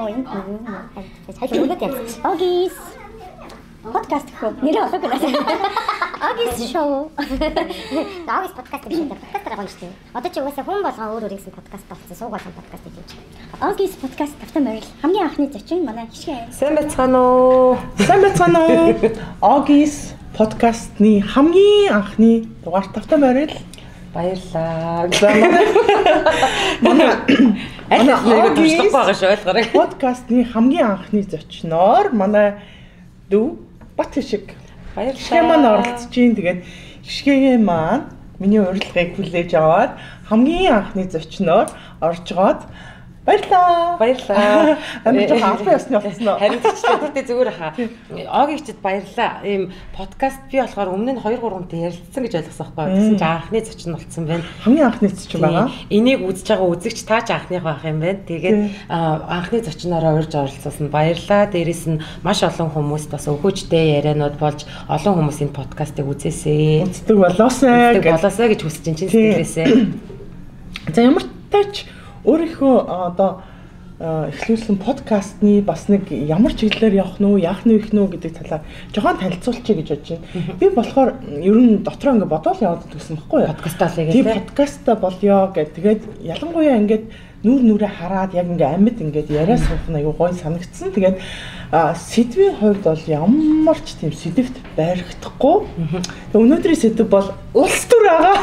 энэ хайлт өгөөд явчих. Огис подкаст хөө нэрээ олоогүй наа. Огис шоу. Огис подкаст гэж байна. Подкастаар гоё шүү дээ. Одоо чи угаасаа хүн болгоо өөр өөр гэсэн подкаст болсон. Суугаалсан подкаст гэж байна. Огис подкаст тавтай морил хамгийн анхны зочин манай хишгэ. Сайн байцгаана уу? Сайн байцгаана уу? Огис подкастны хамгийн анхны дугаар тавтай морил баярлаа. Манай нэг туршлага байгаа шүү ойлгоорой. Подкастны хамгийн анхны зочноор манай дүү Бат хишиг баярлалаа. Хишгээ маань оролцож гин тэгээд хишгээгээ маань миний урилгыг хүлээж аваад хамгийн анхны зочноор орж гаад баярлалаа. Баярлалаа. Амин албан ёсны болсон уу? Харин тэгтээ зүгээр хаа. Огигчд баярлалаа. Ийм подкаст би болохоор өмнө нь 2 3 та ярилцсан гэж ойлгосон байхгүй. Тэгсэн чи анхны зочин болсон байна. Хамгийн анхны зочин байгаа. Энийг үзэж байгаа үзэгч таач анхных байх юм байна. Тэгээд анхны зочноороо урьж оролцсон баярлалаа. Дээрээс нь маш олон хүмүүс бас өгөөжтэй ярианууд болж олон хүмүүс энэ подкастыг үзээсэй. Үздэг болоосай гэж хүсэж чинь сэтгэлээсээ. За ямар тач өөрийнхөө одоо эхлүүлсэн подкастны бас нэг ямар чиглэлээр явах нь уу, яах нь вэ гэдэг талаар жоохон танилцуулчих гэж бодож байна. Би болохоор ер нь дотроо ингэ бодоол яваад гэсэн байхгүй юу? Подкастаа л гэдэг. Тийм подкастаа болёо гэд. Тэгээд ялангуяа ингээд нүрээ хараад яг ингээ амьд ингээд яриа суух нь аюу гоё санагдсан. Тэгээд сэдвийн хувьд бол ямар ч тийм сэдвт баригдахгүй. Өнөөдрийн сэдв бол улс төр байгаа.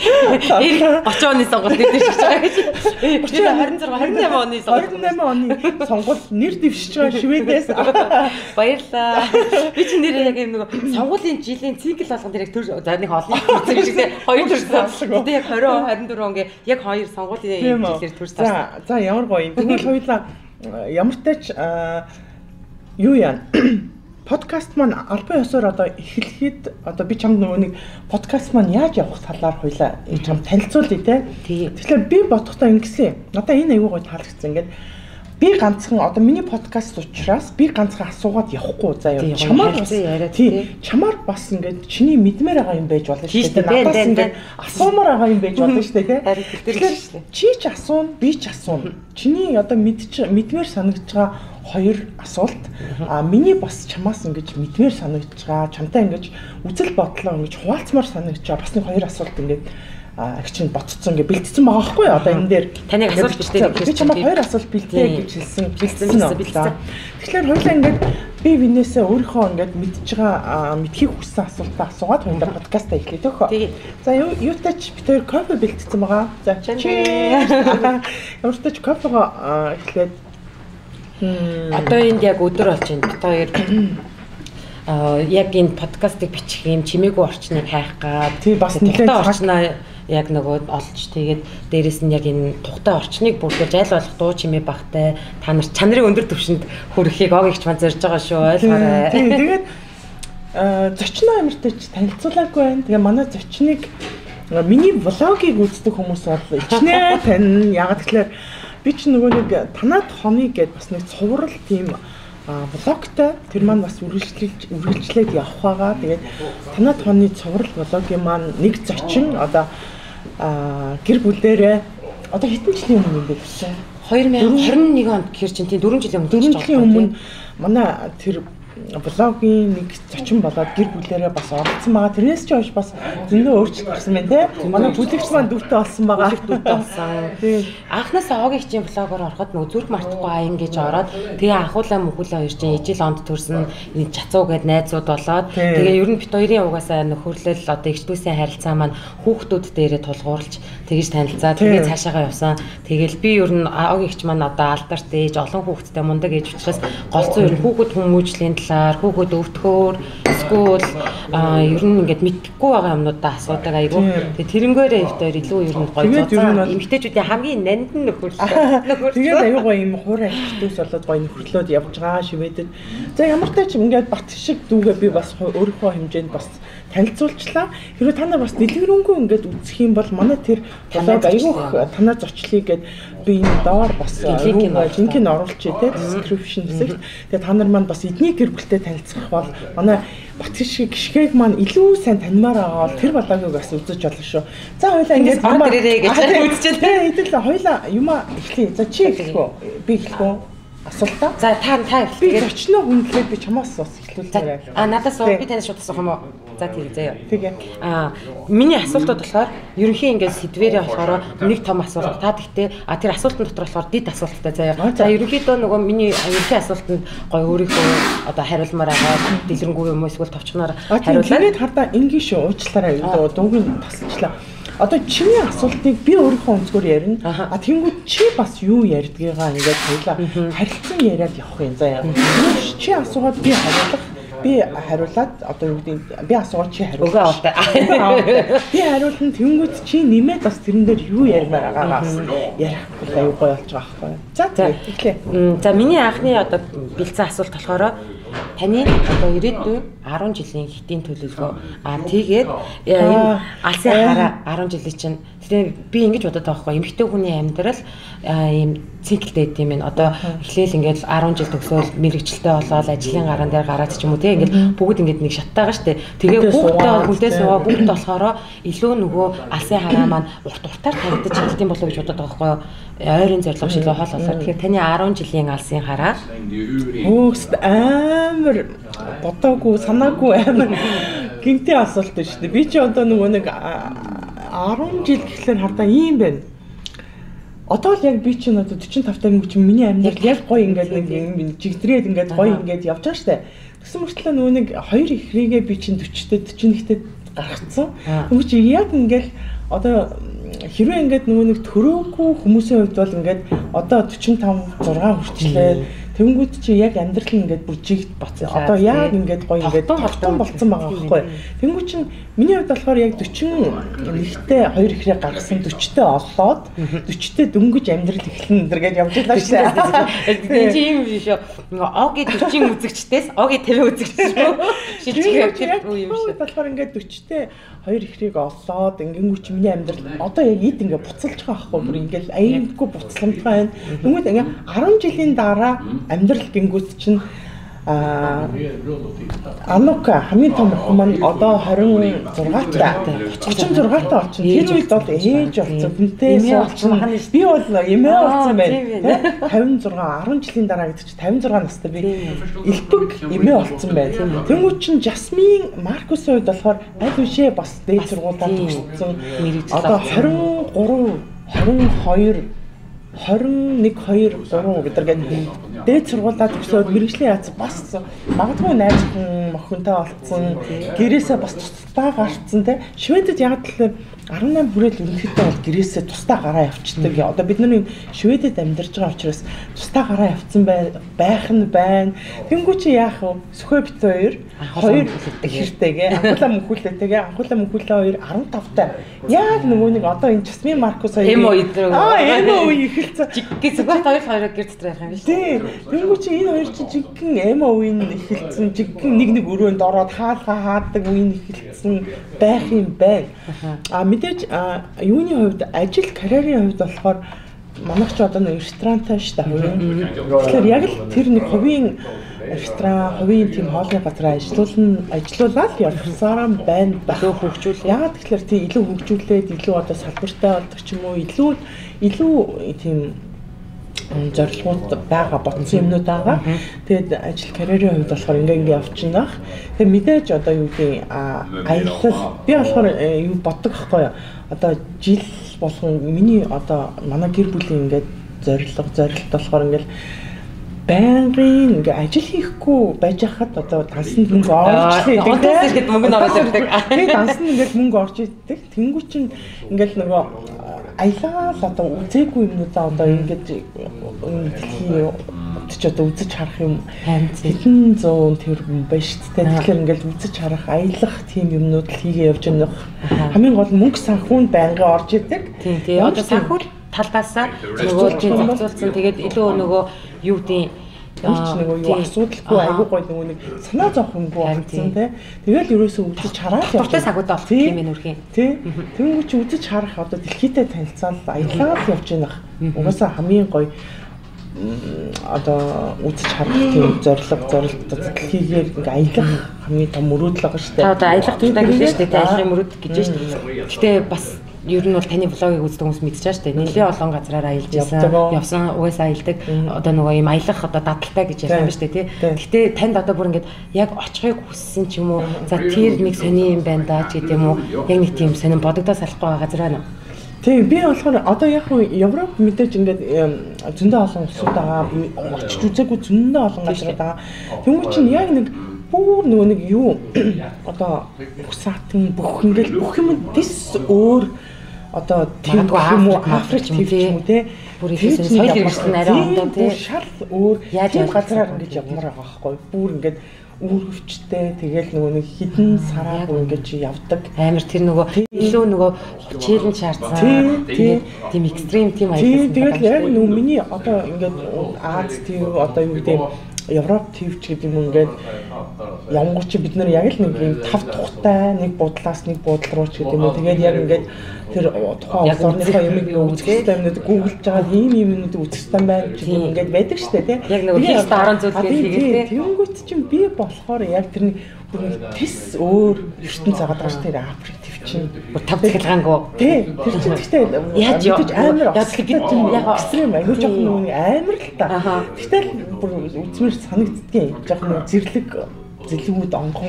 30 оны сонгуульд дэвшиж байгаа гэж. 26 28 оны сонгуульд 28 оны сонгуул нэр дэвшиж байгаа Шведээс. Баярлалаа. Би чи нэр яг юм нэг сонгуулийн жилийн цикл болгон дээр төр за нэг олон юм шиг хоёр төрсөн. Гэтэ яг 20 24 он гээ яг хоёр сонгуулийн жилээр төрсөн. За ямар гоё юм. Тэгвэл хоёулаа ямар ч тач юу яа подкаст маань албан ёсоор одоо эхлэхэд одоо би чамд нөгөө нэг подкаст маань яаж явах талаар хоёлаа чамд танилцуулъя те. Тэгэхээр би бодохдоо ингэсэн. Надаа энэ аюу гоё таалагдсан. Ингээд би ганцхан одоо миний подкаст учраас би ганцхан асуугаад явахгүй заяа. Чамаар бас ингээд чиний мэдмээр байгаа юм байж болно шүү дээ. Надаас ингээд асуумаар байгаа юм байж болно шүү дээ те. Чи ч асуун, би ч асуун. Чиний одоо мэдмээр санагдж байгаа хоёр асуулт миний бас чамаас ингэж мэдмээр санагдж байгаа, чамтай ингэж үзэл бодлоо ингэж хуваалцмаар санагдж байгаа бас нэг хоёр асуулт ингээд агчин ботцсон гэж бэлдсэн байгаа байхгүй юу? Одоо энэ дээр таныг асуулт бэлдээ гэж чамаа хоёр асуулт бэлдээ гэж хэлсэн. Бэлдсэн. Тэгэхээр хоёлаа ингээд би винээсээ өөрийнхөө ингээд мэдж байгаа мэдхийг хүссэн асуултаа асуугаад хоёулаа подкастаа эхлэе төөхөө. За юутач би тэр кофе бэлдсэн байгаа. За ямар ч тач кофего эхлээд одоо энд яг өдөр болж байна. Бид хоёр яг энэ подкастыг бичих юм чимээгүй орчныг хайх гад. Тий бас нэлээд орчноо яг нөгөө олж тэгээд дээрэс нь яг энэ тухтай орчныг бүрдүүлж аль болох дуу чимээ багтай та нар чанарын өндөр түвшинд хүрэхийг огийгч маань зорж байгаа шүү ойлгоорой. Тэгээд зочноо ямартай ч танилцуулаагүй байна. Тэгээ манай зочныг миний влогийг үздэг хүмүүс бол ичнээ тань яг тэгэхээр би ч нөгөө нэг танаад хоныг гэдээ бас нэг цуврал тийм влогтой тэр маань бас үргэлжлээд явах байгаа. Тэгээд танаад хооны цуврал влогийн маань нэг зочин одоо гэр бүлээрээ одоо хэдэн жилийн өмнө юм бэ гэсэн 2021 онд гэр чинь тийм 4 жилийн өмнө манай тэр блогийн нэг зочин болоод гэр бүлээрээ бас оролцсон байгаа. Тэрнээс ч хойш бас зөндөө өөрчлөлт гарсан байна те. Манай бүлэгч маань дүүтэй болсон байгаа. Дүүтэй болсон. Анхнаасаа огигчийн блогоор ороход нөгөө зүрх мартахгүй аян гэж ороод тэгээ анхуулаа мөхүүлээ хоёр чинь ижил онд төрсөн чацуу гээд найзууд болоод тэгээ ер нь бит хоёрын угаасаа нөхөрлөл одоо ихчдүүсийн харилцаа маань хүүхдүүд дээрээ тулгуурлаж тэгэж танилцаа тэгээ цаашаагаа явсан. Тэгээл би ер нь огигч маань одоо алдарт ээж олон хүүхдтэй мундаг ээж учраас голцоо ер нь хүүхэд хүмүүжлийн хүүхэд өвтгөөр эсвэл ер нь ингээд мэдхгүй байгаа юмнуудаа асуудаг айгу. Тэгээ тэрнгээрээ өвтөр илүү ер нь гоё зузаан эмэгтэйчүүдийн хамгийн нандин нөхөрлөө. Тэгээд аюу гоё юм хуурай ихтүүс болоод гоё нөхөрлөөд явж байгаа Шведэд. За ямар ч тач ингээд бат шиг дүүгээ би бас өөрийнхөө хэмжээнд бас танилцуулчлаа. Хэрвээ та нар бас дэлгэрэнгүй ингээд үзэх юм бол манай тэр блог айгүйх танаа зочлыг гээд би энэ доор бас линкийг оруулчих те description хэсэгт. Тэгээ та нар маань бас эдний гэр бүлтэй танилцах бол манай Батгшиг гიშгээг маань илүү сайн танимаар байгаа бол тэр балаагийг бас үзэж болно шүү. За хоёлаа ингээд ирээрээ гэж үзчихэл. Хэдэл хоёлаа юмаа эхлэе. За чи эхлэх үү? Би эхлэх үү? Асуултаа. За та би очно хүндлээд би чамаас бас эхлүүлээрэй. Надаас би танаас шууд асуух юм уу? За тийм заяа. Тэгээ. Миний асуултууд болохоор ерөнхийн ингээд сэдвэрээ болохоор нэг том асуулт. Та гэхдээ тэр асуултын дотор болохоор дид асуулттай заяа. За ерөнхийдөө нөгөө миний ерөнхий асуултанд гой өөрийнхөө одоо хариулмаар байгаа дэлгэрэнгүй юм уу эсвэл товчхоноор хариулаад. Тэгээд хардаа ингийн шүү уучлаарай. Дуугийн тасалчлаа. Одоо чиний асуултыг би өөрийнхөө өнцгөр ярина. Тэнгүүд чи бас юу ярьдгийгаа ингээд хоёлаа харилцан яриад явах юм заяа. Чи асуугаад би хариулах. Би хариулаад одоо юу гэдэг би асуугаад чи хариулах. Өгөө автай. Би хариулна тэнгүүд чи нэмээд бас тэрэн дээр юу ярмаар байгаагаас ярих бол аюу гоё болж байгаа байхгүй. За эхлэе. За миний анхны одоо бэлдсэн асуулт болохоор таны одоо ирээдүйн 10 жилийн хитийн төлөвлөгөө тэгээд энэ алсын хараа 10 жилийн чинь би ингэж бодоод байгаа байхгүй эмэгтэй хүний амьдрал ийм циклтэй гэдэм юм. Одоо эхлээл ингээл 10 жил төгсөөл мэрэгчлээ болоод ажлын гараан дээр гараад ч юм уу тийм ингээл бүгд ингээд нэг шаттайгаа штэ. Тэгээ бүгдээ суугаа бүгд болохоор илүү нөгөө алсын хараа маань уртаар тавигдаж хэлдэм болов гэж бодоод байгаа байхгүй ойрын зорилго шилээ хоол болоо. Тэгэхээр таны 10 жилийн алсын хараа хөөст амар бодоогүй санаагүй амар гинти асуулт шүү дээ. Би чи одоо нөгөө нэг 10 жил гэхлээр хардаа ийм байна. Одоо л яг би чинь одоо 45 тагын чинь миний амьдрал яг гоё ингээд нэг юм жигдрээд ингээд гоё ингээд явж байгаа штэ. Тэгсэн мөртлөө нөгөө нэг хоёр ихрийгээ би чинь 40-тэй 41-тэй гаргацсан. Нөгөө чи яг ингээд одоо хэрвээ ингээд нөгөө нэг төрөөгүй хүмүүсийн хувьд бол ингээд одоо 45 6 хүрчлээ. Тэнгүүд чи яг амьдрал нь ингээд бүр жигт бацсан. Одоо яг ингээд гоё ингээд тогтсон болцсон байгаа байхгүй. Тэнгүүд чинь миний хувьд болохоор яг 41-тэй хоёр ихрээ гаргасан 40-тэй олоод 40-тэй дөнгөж амьдрал эхлэн гэдэргээд явж байлаа шүү дээ. Тийм юм биш үү? Нөгөө оги 40 үзэгчдээс оги 50 үзэгч шүү. Шилжих юм шүү. Тэгэхээр ингээд 40-тэй хоёр ихрийг олоод ингэнгүүч миний амьдрал одоо яг ид ингээд буцалж байгаа байхгүй. Бүр ингээд аюулгүй буцламжтай байна. Тэнгүүд ингээд 10 жилийн дараа амьдрал гингүүт чинь Анука хамгийн том охин маань одоо 26 таа. 36 таа болчихно. Тэр үед бол ээж болсон. Хүнтэй суулсан. Би бол эмээ болсон байна. 56 10 жилийн дараа гэдэг чинь 56 настай би элбэг эмээ болсон байна. Тэнгүүд чинь Жасмин Маркусын үед болохоор аль бишээ бас дээд сургуулиудаа төгссөн. Одоо 23 22 21 2 3 гэдэргээд дээд сургуулаа төгсөөд мэргэжлийн яц бас магадгүй найз охинтой болцсон гэрээсээ бас тусдаа гарцсан те Шведэд яг тэгэхээр 18 хүрэл ерөнхийдөө бол гэрээсээ тусдаа гараа явцдаг. Одоо бид нар Шведэд амьдарч байгаа учраас тусдаа гараа явцсан байх нь байна. Тэнгүү чи яах вэ? Сүхэ бит хоёр ихэртэйгээ анхуулаа мөнхүүлээ 15 таа. Яг нөгөө нэг одоо энэ Жасмин Маркус хоёр эмо эхэлсэн. Гэсгүүт хоёр гэр дотор явах юм биш. Тийм. Тэнгүү чи энэ хоёр чи жиггэн эмо үеийн эхэлсэн. Жиггэн нэг өрөөнд ороод хаадаг үеийн эхэлсэн байх юм байна. Мэдээж юуны хувьд ажил карьерийн хувьд болохоор манайх ч одоо нэг ресторантай шүү дээ. Тэгэхээр яг л тэр нэг хувийн ресторан, хувийн тийм хоолны газар ажиллуулаад явсараа байна байх хөгжүүл. Ягаад тэгэхээр тийм илүү хөгжүүлээд илүү одоо салбартай болдог ч юм уу илүү тийм зорилгууд байгаа ботсон юмнууд байгаа. Тэгээд ажил карьерийн хувьд болохоор ингээ явчихна. Тэгээд мэдээж одоо юу гэдэг аялал би болохоор юу боддог байхгүй юу? Одоо жил болгон миний одоо манай гэр бүлийн ингээд зорилт болохоор ингээл байнгын ингээ ажил хийхгүй байж хахад одоо дансанд мөнгө орж идэг. Мөнгө нь орж ирдэг. Тэгээд дансанд ингээд мөнгө орж идэг. Тэнгүү чинь ингээл нөгөө аялал одоо үзээгүй юмнуудаа одоо ингээд дэлхийн ч одоо үзэж харах юм хэдэн зуун тэрбум байна шүү дээ. Тэгэхээр ингээд үзэж харах аялах тийм юмнууд л хийгээ явж байгаа. Хамгийн гол мөнгө санхүүнд байнгын орж идэг. Тийм одоо санхүү талбаасаа нөгөө тийм зохицуулсан тэгээд илүү нөгөө юу гэдэг Ямар ч нэг юу асуудалгүй айгүй гоё нэг санаа зовхонгүй болсон те. Тэгэл ерөөсөө үзэж хараад дуртай сагууд бол тийм ээ нүрхийн. Тий. Тэнгүү чи үзэж харах одоо дэлхийдээ танилцаад аялаад явж байна. Угаасаа хамгийн гоё одоо үзэж харах тийм зорилт дэлхийгээр ингээ аялах хамгийн том мөрөөдөл байгаа шүү дээ. Одоо аялах туфтаа гэж шүү дээ. Аялахын мөрөөдөл гэж шүү дээ. Гэтэ бас ер нь бол таны влогийг үздэг хүмүүс мэдчихэж байгаа шүү дээ. Нэлээд олон газраар аялж явсан угаасаа аялдаг. Одоо нөгөө юм аялах одоо дадалтай гэж ярьсан байна шүү дээ, тий. Гэтэ танд одоо бүр ингээд яг очихыг хүссэн ч юм уу. За тэр нэг сони юм байна да ч гэдэг юм уу. Яг нэг тийм сонин бодогдоо салахгүй байгаа газар байна. Тийм би болохоор одоо яг хуу Европ мэдээж ингээд зөндөө олон улсууд байгаа. Очиж үзээгүй зөндөө олон газар байгаа. Тэнгуү чинь яг нэг бүр нөгөө нэг юу одоо бүсаатан бүх ингээд бүх юм дэс өөр одоо тийм юм уу Африк юм тий бүр их соёл хэрэгжсэн арай ондоо тий шал өөр яаж газраар ингэж явмаар байгаа байхгүй бүр ингээд үр хөвчтэй тэгэл нөгөө нэг хідэн сараа ингэж явдаг амар тэр нөгөө илүү нөгөө челленж шаардсан тийм экстрим тийм аялал тэгэл яг нөгөө миний одоо ингээд Аз тийм одоо юу гэдэг Европ твч гэдэг юм ингээд ямгууч бид нар яг л нэг юм тав тухтай нэг бодлоос нэг бодол руу ч гэдэг юм уу тэгээд яг ингээд тэр тухайн орныхоо юм үзэх юмнууд гуглж байгаа ийм юмнууд үзэх юм байна гэдэг юм ингээд байдаг шүү дээ тийм яг нэг хийх даран зүйл хийгээд тэнгүүт чинь би болохоор яг тэр тис өөр ертөнц загаад байгаа шүү дээ Африк твчин бүр тав цахилгаангүй тий тэр чинь гэхдээ яаж амар яг экстрим аюул жоохон амар л та гэхдээ бүр үзмэр санагддгийн жоохон зэрлэг зэлгүүд онгон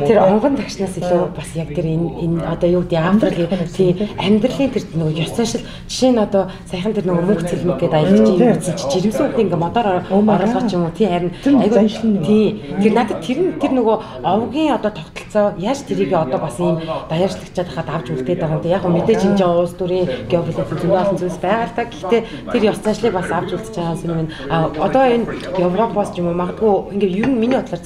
тэр онгон тагшнаас илүү бас яг тэр энэ одоо юу гэдэг Африкийн тийм амьдралын тэр нөгөө ёс заншил жишээ нь одоо саяхан тэр нөгөө мөнгө цэлмэг гэдэг аялч юм үзсэн чи жирэмсэн хүүхдээ ингээ модоор оруулах юм уу тий харин айгүй тий тэр надад тэр нөгөө овгийн одоо тогтолцоо яаж тэрийг одоо бас ийм даяарчлагчаад хахад авч үлдээд байгаа юм тий яг мэдээж энэ жоо улс төрийн геополитик зүйн зүйлс байгаа л та гэхдээ тэр ёс заншлыг бас авч үлдэж байгаа юм одоо энэ Европоос ч юм уу магадгүй ингээ ер нь миний бодлоор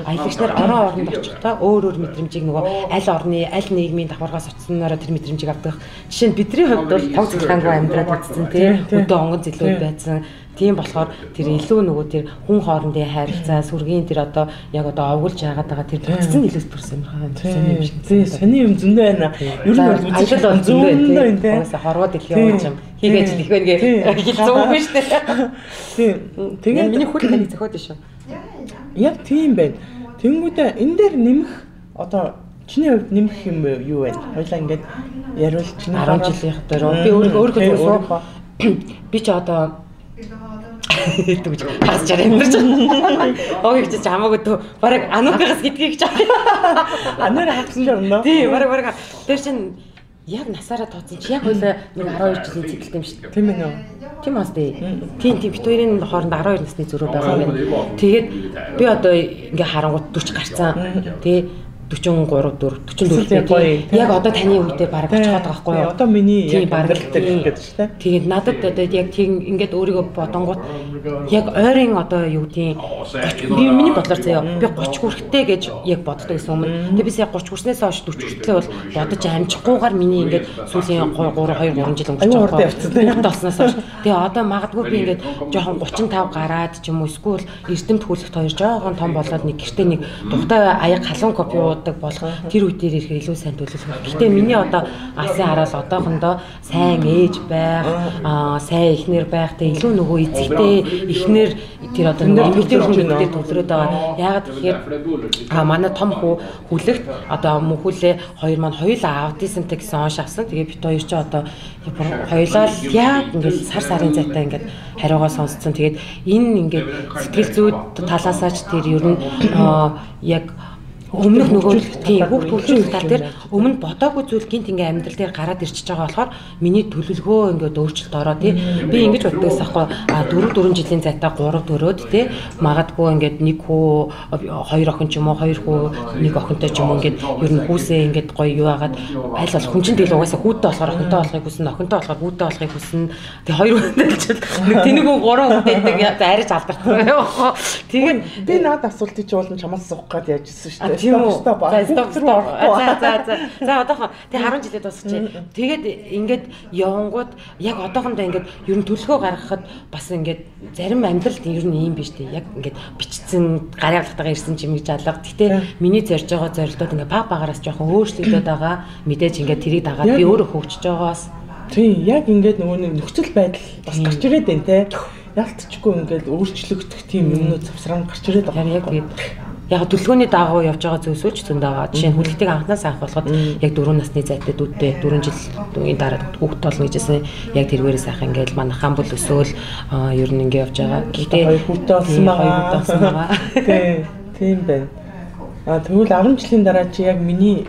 аялагч нар орон оронд очихдоо өөр мэдрэмжийг нөгөө аль орны аль нийгмийн давхаргаас очсоноор тэр мэдрэмжийг авдаг. Жишээ нь бидний хувьд бол тог цэцлэнгүй амьдраад үзсэн тийм өдөө онгон зэлүүд байсан. Тийм болохоор тэр илүү нөгөө тэр хүн хоорондын харилцаа сүргийн тэр одоо яг одоо овгуулж яагаад байгаа тэр бүтцэн илүү төрсөн юм шиг. Тийм сони юм зөндөө байна. Ер нь бол аялал зөндөө байна тийм. Угаасаа хорвоо дэлхийн юм хийгээж их байна гэ хэлцүүгүй шүү дээ. Тийм. Тэгээд миний хөл таныг зөхөөд шүү. Яг тийм байна. Тэнгүүдээ энэ дээр нэмэх одоо чиний хувьд нэмэх юм юу вэ? Хоёлаа ингээд яриул чиний 10 жилийн дотор би өөрөө би ч одоо тэгж хасч амьдарч байгаа. Ог гэж хамаагүй дөө бараг ануугаас гэдгийг ч анаар хавсан л юм нөө. Тий бараг тэр чин яг насаараа тооцсон чи яг хоёлаа нэг 12 жилийн циклтэй юм шүү дээ. Тийм ээ нөө. Тийм бас дээ. Тийм бит хоёрын хооронд 12 насны зөрүү байгаа юм. Тэгээд би одоо ингээ харангууд 40 гарцсан. Тий 43 4 44 яг одоо таны үедээ бараг очиход байгаа байхгүй юу? Одоо миний яг бараг гэдэг шүү дээ. Тэгээд надад одоо яг тийм ингээд өөрийгөө бодонгууд яг ойрын одоо юу гэдгийг миний бодлоор заяа би 30 хүрэхтэй гэж яг боддог гэсэн юм. Тэгээд би сая 30 хүрснээс хойш 40 хүртлээ бол бодож амжихгүйгээр миний ингээд сүүлийн 2 3 жил өнгөрч байгаа. Болсноос хойш. Тэгээд одоо магадгүй би ингээд жоохон 35 гараад ч юм уу эсвэл эрдэмт хүлэгт хоёр жоохон том болоод нэг гэртээ нэг тухтай аяг халуун кофе болох тэр үе дээр ирэх илүү сайн төлөвлөх байна. Гэхдээ миний одоо алсын хараал одоохондоо сайн ээж байх, сайн эхнэр байх, тэ илүү нөгөө эцэгтэй эхнэр тэр одоо эмэгтэй хүмүүстээ төвлөрөөд байгаа. Яагаад тэгэхээр манай том хүү хүлэгт одоо мөхүүлээ хоёр маань хоёулаа аутизмтай гэсэн онш авсан. Тэгээ бит хоёр ч одоо хоёулаа яг ингээд сарын зайтай ингээд хариугаа сонсцсон. Тэгээд энэ ингээд сэтгэл зүйд талаасаач тэр ер нь яг өмнөх нөгөө тийм бүх төлөвлөлт тал дээр өмнө бодоогүй зүйл гинт ингээ амьдрал дээр гараад ирчихэж байгаа болохоор миний төлөвлөгөө ингээд өөрчлөлт ороо тий би ингэж боддогс аахгүй 4 жилийн зайтай 3 төрөөд тий магадгүй ингээд нэг хүү 2 охин ч юм уу 2 хүү нэг охинтой ч юм уу ингээд ер нь хүүсээ ингээд гоё юу агаад аль болох хүн чинь тэгэл угаасаа хүүтэй болохоор охинтой болохыг хүснэ охинтой болохоор хүүтэй болохыг хүснэ тий 2 хүнтэй л чинь нэг тэнэг 3 хүнтэй арайж алдартай. Тэгээд би наад асуултыг чи уулын чамаас суух гээд яажсэн шүү дээ. стоп. За одоохон тэг 10 жилээ дуусчихъя. Тэгээд ингээд явангууд яг одоохондоо ингээд ер нь төлөвлөгөө гаргахад бас ингээд зарим амьдрал ер нь ийм биш үү. Яг ингээд бичсэн гарын авлагтайгаа ирсэн чимэг жалга. Гэтэ миний зорж байгаа зорилтууд ингээд баг багараас жоохон өөрчлөгдөд байгаа. Мэдээж ингээд тэрийг дагаад би өөрөө хөгжиж байгаас. Тийм яг ингээд нөгөө нөхцөл байдал бас гарч ирээд байна те. Ялтчгүй ингээд өөрчлөгдөх тийм юмнууд завсран гарч ирээд байгаа. Яг төлөвлөгөөний дагуу явж байгаа зүйлсүүл ч зөндөө байгаа. Жишээ нь хүлэгтийг анханаас авах болоход яг 4 насны зайтай дүүдтэй 4 жилийн дараа хүүхэд болно гэжсэн. Яг тэрвэрээс авах ингээд манайхан бол өсөөл ер нь ингээд явж байгаа. Гэхдээ 2 хүүхэдтэй болсон байгаа. Тийм байна. Тэгвэл 10 жилийн дараа чи яг миний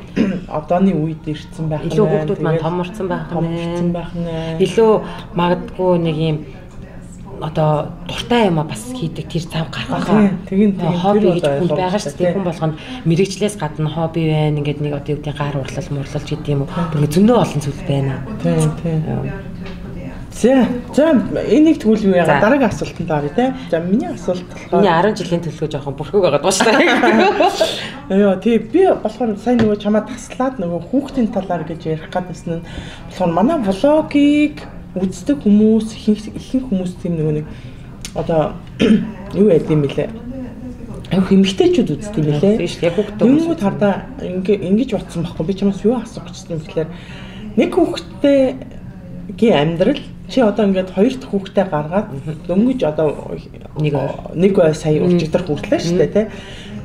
одооны үед ирсэн байх нь. Илүү хүүхдүүд маань томорцсон байх нь. Илүү магадгүй нэг юм одоо дуртай юм а бас хийдэг тэр цав гаргахаа. Тэгээд хобби гэж хүн байгаа шүү дээ. Хүн болгонд мэрэгчлээс гадна хобби байна. Ингээд нэг одоо юу гэдэг гар урлал мурлалч гэдэг юм уу. Бүр зөндөө олон зүйл байна. Тийм. За энийг тэгвэл юу яагаад дараагийн асуултанд оръё те. За миний асуулт болохоор миний 10 жилийн төлөвлөгөө жоохон бүрхэг байгаа даа шүү дээ. Йоо тий би болохоор сайн нөгөө чамаа таслаад нөгөө хүүхдийн талаар гэж ярих гэдсэн нь болохоор манай влогийг үздэг хүмүүс ихэнх хүмүүс тийм нөгөө нэг одоо юу яд юм бэлээ. Аюу эмгтээчүүд үздэг юм бэлээ. Яг хүүхдүүд хардаа ингэж бодсон байхгүй. Би чамаас юу асуух гэсэн юм гэхээр нэг хүүхдтэй амьдрал чи одоо ингээд хоёр дахь хүүхдээ гаргаад дөнгөж одоо нэг сая урчигдах хүртлээ шүү дээ тий.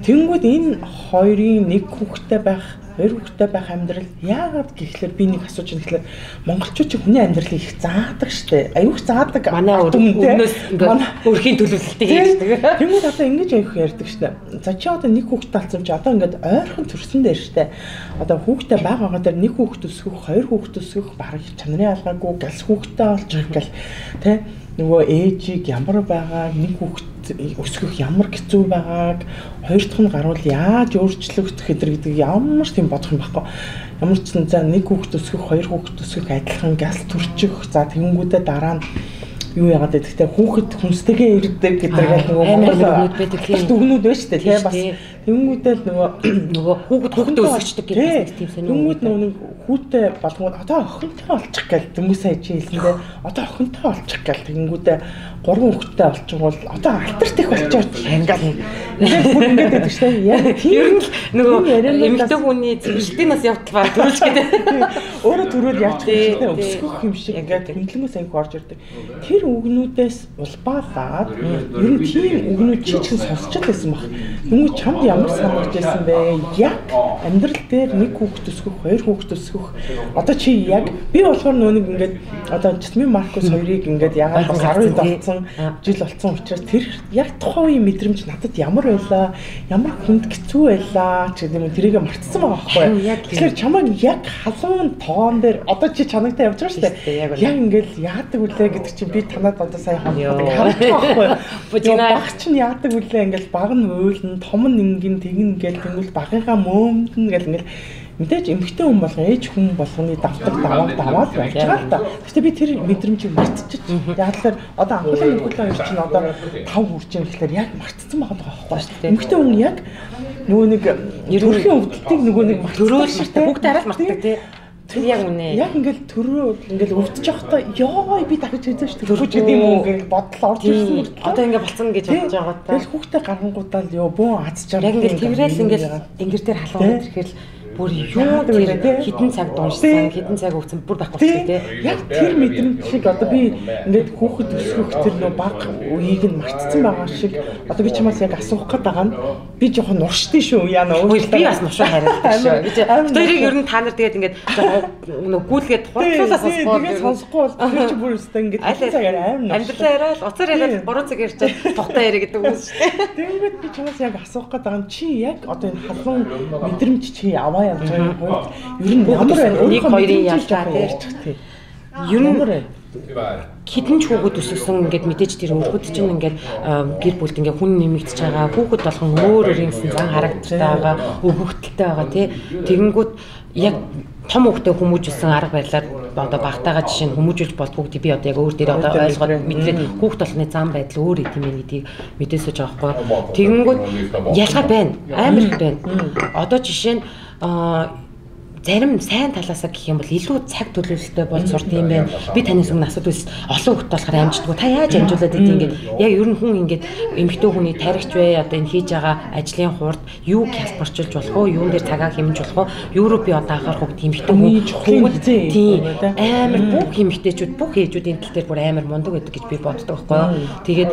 Тэнгүүд энэ хоёрын нэг хүүхдээ байх хоёр хүүхдээ байх амьдрал яагаад гэхлээр би нэг асууж байна гэхлээр монголчууд ч хүний амьдралыг их заадаг штэ. Аюух заадаг. Манай өмнөөс ингээд өрхийн төлөвлөлтийг хийдэг. Тэнгүүд одоо ингэж аюух ярьдаг штэ. За чи одоо нэг хүүхдээ талцсан чи одоо ингээд ойрхон төрсөн дээр штэ. Одоо хүүхдээ байгаа дээр нэг хүүхд өсгөх, хоёр хүүхд өсгөх бараг чанарын алгаагүй галс хүүхдээ олчих гэл тэ нөгөө ээжийг ямар байгааг нэг хүүхд өсгөх ямар хэцүү байгааг хоёр дахь нь гарвал яаж өөрчлөгдөх гэдэг ямар ч тийм бодох юм байхгүй. Ямар ч за нэг хүүхд өсгөх, хоёр хүүхд өсгөх адилхан галс төрчих. За тэнгүүдээ дараа нь юу яагаад гэдэгтэй хүүхэд хүнстэйгээ ирдэг гэдэг нөгөө Монгол байдаг тийм дүгнүүд байна шүү дээ тийм бас тэнгүүдээ нөгөө хүүхэд өсгөждөг гэдэг тийм сонир. Тэнгүүд нөгөө хүүтэй болгоод одоо охинтой олчих гэл хүмүүс сая чи хэлсэндээ одоо охинтой олчих гэл тэнгүүдээ 3 хүүхэдтэй олчих бол одоо альтерт их болчиход ингээд байдаг шүү дээ. Яг тийм нөгөө эмэгтэй хүний зөвшөлтийн нас явтал баг төрүүлж гэдэг. Өөрөө төрөөл яаж өсгөх юм шиг ингээд хөндлөнгөөс аяг орж ирдэг. Тэр үгнүүдээс улбаалаад ер нь тийм үгнүүд чи ч сонсч байсан баг. Нөгөө чамд ямар санагдаж байсан бэ? Яг амьдрал дээр нэг хүүхэд өсгөх, хоёр хүүхэд өсгөх. Одоо чи яг би болохоор нөгөө ингээд одоо Жасмин Маркус хоёрыг ингээд ягаад 12 болцсон жил болцсон учраас тэр яг тухайн үеийн мэдрэмж надад ямар байлаа, ямар хүнд хэцүү байлаа ч гэдэг юм тэрийг мартсан байгаа байхгүй. Тэгэхээр чамайг яг халуун тоон дээр одоо чи чанагтай явж байгаа шүү дээ. Яг ингээд яадаг үлээ гэдэг чи би танад одоо сая хоног харах байхгүй. Баг чинь яадаг үлээ ингээд баг нь уйлна, том нь ингэн тэгнэ гэл тэгвэл багынхаа мөөмдөн гэл ингээд мэдээж эмэгтэй хүн болгон ээж хүн болгоны даваад байж байгаа л да. Гэхдээ би тэр мэдрэмжийг мартчих. Яг л одоо анхлын нөхөрлөө хоёр чинь одоо 5 хүрч юм гэхэлэр яг мартцсан байгаа байхгүй шүү дээ. Эмэгтэй хүн яг нөгөө нэг ерөнхийн өвдөлтийг нөгөө нэг төрөөл мартдаг. Бүгд арай мартдаг тий. Тэр яг үнэ. Яг ингээл төрөө ингээл өвдөж явахдаа ёо би дахиж үзэн шүү дээ. Төрөж гэдэг юм ингээл бодол орж ирсэн. Одоо ингээ болцсон гэж бодож байгаа та. Тэгэл хүүхдээ гарангуудаа л ёо бөө азчаар. Яг ингээл тэрэл ингээл ингэр дээр халуун ирэхэл бүр юу тэр хідэн цаг дууссан, хідэн цаг өвцөн бүр байхгүй ч тий. Яг тэр мэдрэмж шиг одоо би ингээд хүүхэд өсгөх тэр нөө баг үеийг нь мартцсан байгаа шиг одоо би чамаас яг асуух гээд байгаа нь би жоохон нуршдээ шүү яана өөс би бас нуршаа харагддаг шүү. Би тэрийг ер нь та нар тэгээд ингээд жоохон гүйлгээд хурцлуулаа сонсгоо. Тэгээд сонсохгүй бол тэр чи бүр өстэй ингээд цагаар аим нурш. Амьдралаа яриад уцаар яриад 3 цаг ярьчаад тухтай яриа гэдэг үг шүү дээ. Тэгээд би чамаас яг асуух гээд байгаа нь чи яг одоо энэ халуун мэдрэмж чи аваа явж байгаа үед ер нь ямар байна? Нэг хоёрын ялгаа тий. Ер нь хідэн ч хүүхэд өсгсөн ингээд мэдээж тэр өрхөд чинь ингээд гэр бүлд ингээд хүн нэмэгдэж байгаа хүүхэд болгон өөр өөрийнсэн зан характертай байгаа өвгөгдөлтэй байгаа тий. Тэгэнгүүт яг том хүүхдээ хүмүүжүүлсэн арга барилаар одоо багтаага жишээ нь хүмүүжүүлж болдгоо би одоо яг өөр дээр одоо ойлгоод мэдрээд хүүхд толны зам байдал өөр юм ээ гэдгийг мэдээсэж байгаа байхгүй. Тэгэнгүүт ялгаа байна. Амар их байна. Одоо жишээ нь зарим сайн талаасаа гэх юм бол илүү цаг төлөвлөлттэй болж сурд юм байна. Би танаас өмнө асуудвал олон хүүхэд болохоор амждаггүй. Та яаж амжуулаад идэв ингээд яг ер нь хүн ингээд эмэгтэй хүний таригч бай одоо энэ хийж байгаа ажлын хурд юу хялбарчилж болох уу? Юун дээр цагаа хэмжиж болох уу? Юу руу би одоо анхаарах уу? Эмэгтэй хүүхэд тийм амар бүх эмэгтэйчүүд бүх ээжүүдийн тал дээр бүр амар мундаг байдаг гэж би боддог байхгүй юу? Тэгээд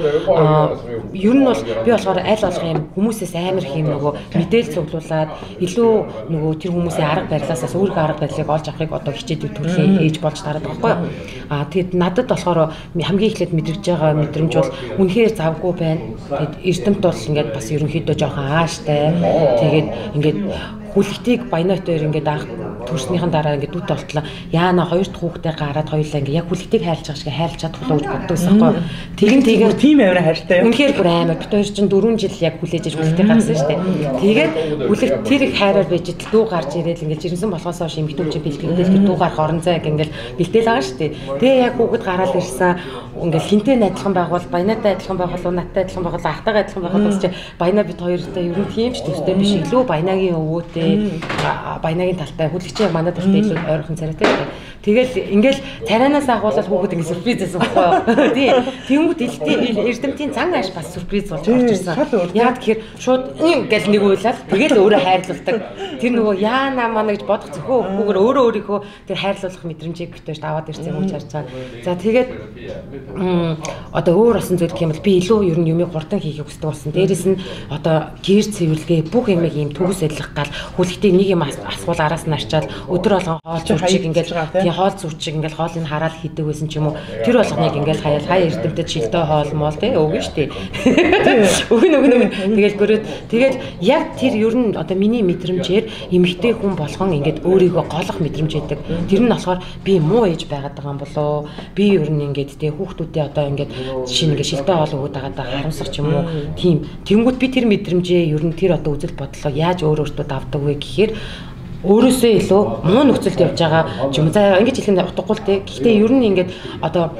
ер нь бол би болохоор аль болох юм хүмүүсээс амар их юм нөгөө мэдээлэл цуглуулад илүү нөгөө тэр хүмүүсийн арга барилаас өөрийнхөө арга барилыг олж авахыг одоо хичээдэг төрлийн ээж болж тараад байгаа байхгүй юу? Тэгэд надад болохоор хамгийн эхлээд мэдрэгж байгаа мэдрэмж бол үнэхээр завгүй байна. Тэгэд эрдэмт бол ингээд бас ерөнхийдөө жоохон ааштай. Тэгээд ингээд хүлэгтийг баянаатай ингээд анх төрснийхэн дараа ингээд дүүтэй болтлоо. Яана хоёр дахь хүүхдээ гараад хоёулаа ингээд яг хүлэгтийг хайлж байгаа шиг хайлж чадахгүй гэж боддог байсан байхгүй юу? Тэгээд тийм амар хайртай юм. Үнэхээр бүр амар. Бид хоёр чинь 4 жил яг хүлээж иж хүлэгтийг гаргасан шүү дээ. Тэгээд хүлэгт тэр их хайраар байж идэл дүү гарч ирээл ингээд жирэмсэн болохоос хойш эмэгтэйч бэлтгэл тэр дүү гарах орон зай ингээд бэлдээл байгаа шүү дээ. Тэгээ яг хүүхэд гараад ирсэн ингээд хинтээ адилхан байгуул, баянаатай адилхан байгуул, надтай адилхан байгуул, ахтайгаа адилхан байгуул гэж баянаа бид хоёртой ер нь тийм ч төстэй биш илүү баянагийн өвөөтэй баянагийн талтай хүлэгчийн манай талтай илүү ойрхон царайтай. Тэгэл ингээл царайнаас агуулаад хүүхэд ингээд сюрприз хийсэн байхгүй юу? Тий. Тэнгүүд эрдэмтийн зан ааш бас сюрприз болж орж ирсэн. Яг тэгэхээр шууд ингээл нэг уйлаад тэгэл өөрөө хайрлуулдаг. Тэр нөгөө яана мана гэж бодох зөвхөн хүүгээр өөрөө өөрийнхөө тэр хайрлуулах мэдрэмжийг битэж аваад ирсэн юм уу харж байгаа. За тэгээд одоо өөр осон зүйл гэх юм бол би илүү ер нь юмыг хурдан хийхийг хүсдэг болсон. Дээрээс нь одоо гэр цэвэрлэгээ бүх юмыг ийм төгс ажиллах гал хүлэгтээ нэг юм асуул араас нь арчаад өдөр болгон хоол зурчиг ингээл тийм хоол зурчиг ингээл хоолыг хараад хийдэг байсан ч юм уу. Тэр болгоныг ингээл хаяа эрдэмтэд шилдэ хоол моол тий өгнө штэ. Өгнө. Тэгэл гөрөөд тэгэл яг тэр ер нь одоо миний мэдрэмжээр эмэгтэй хүн болгон ингээд өөрийгөө голох мэдрэмж байдаг. Тэр нь болохоор би муу ээж байгаад байгаа юм болоо. Би ер нь ингээд тий хүүхдүүдээ одоо ингээд жишээ нь ингээд шилдэ хоол өгöd байгаа харамсах ч юм уу. Тийм. Тэнгүүд би тэр мэдрэмжээ ер нь тэр одоо үзэл бодлоо яаж өөртөө давдаг вэ гэхээр өөрөөсөө илүү муу нөхцөлд явж байгаа юм. За ингэж хэлэх нь утгагүй л те. Гэхдээ ер нь ингээд одоо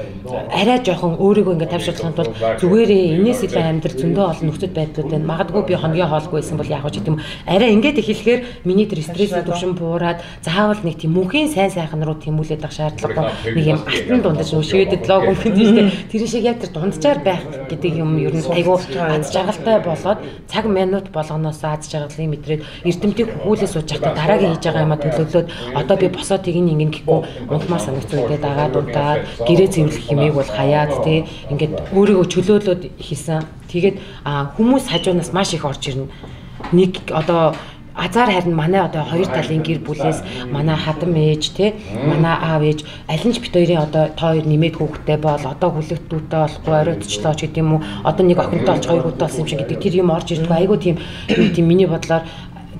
арай жоохон өөрийгөө ингээд тавьшруулахын тулд зүгээрээ энэс илүү амьдрал зөндөө олон нөхцөл байдлууд байна. Магадгүй би хоногийн хоолгүй байсан бол яг ч гэдэм арай ингээд ихлэхээр миний тэр стрессийн түвшин буураад заавал нэг тийм мөнхийн сайн сайхан руу тэмүүлээд авах шаардлагагүй. Нэг юм алтан дундаж шигэдэд лог юм гэдэг те. Тэр шиг яг тэр дунджаар байх гэдэг юм ер нь айгүй аз жаргалтай болоод цаг минут болгоноос аз жаргалыг мэдрээд эрдэмтийг хүүлээ сууж байхдаа дараагийн хийж байгаа юм а төлөвлөөд одоо би босоод тийг нэг гэхгүй унтмаар санагцсан гэдэг дагаад унтаад гэрээ цэвэрлэх хэмээг бол хаяад тий ингээд өөрийгөө чөлөөлөөд хийсэн. Тэгээд хүмүүс хажуунаас маш их орж ирнэ. Нэг одоо азар харин манай одоо хоёр талын гэр бүлээс манай хадам ээж тий манай аав ээж аль нь ч бит хоёрын одоо та хоёр нэмээд хүүхдтэй бол одоо хүлэгтдүүтэй болохгүй оройтчлоо ч гэдэм үү одоо нэг охинтой болж хоёр хүүхдтэй болсон юм шиг гэдэг тэр юм орж ирдэг айгуу тийм миний бодлоор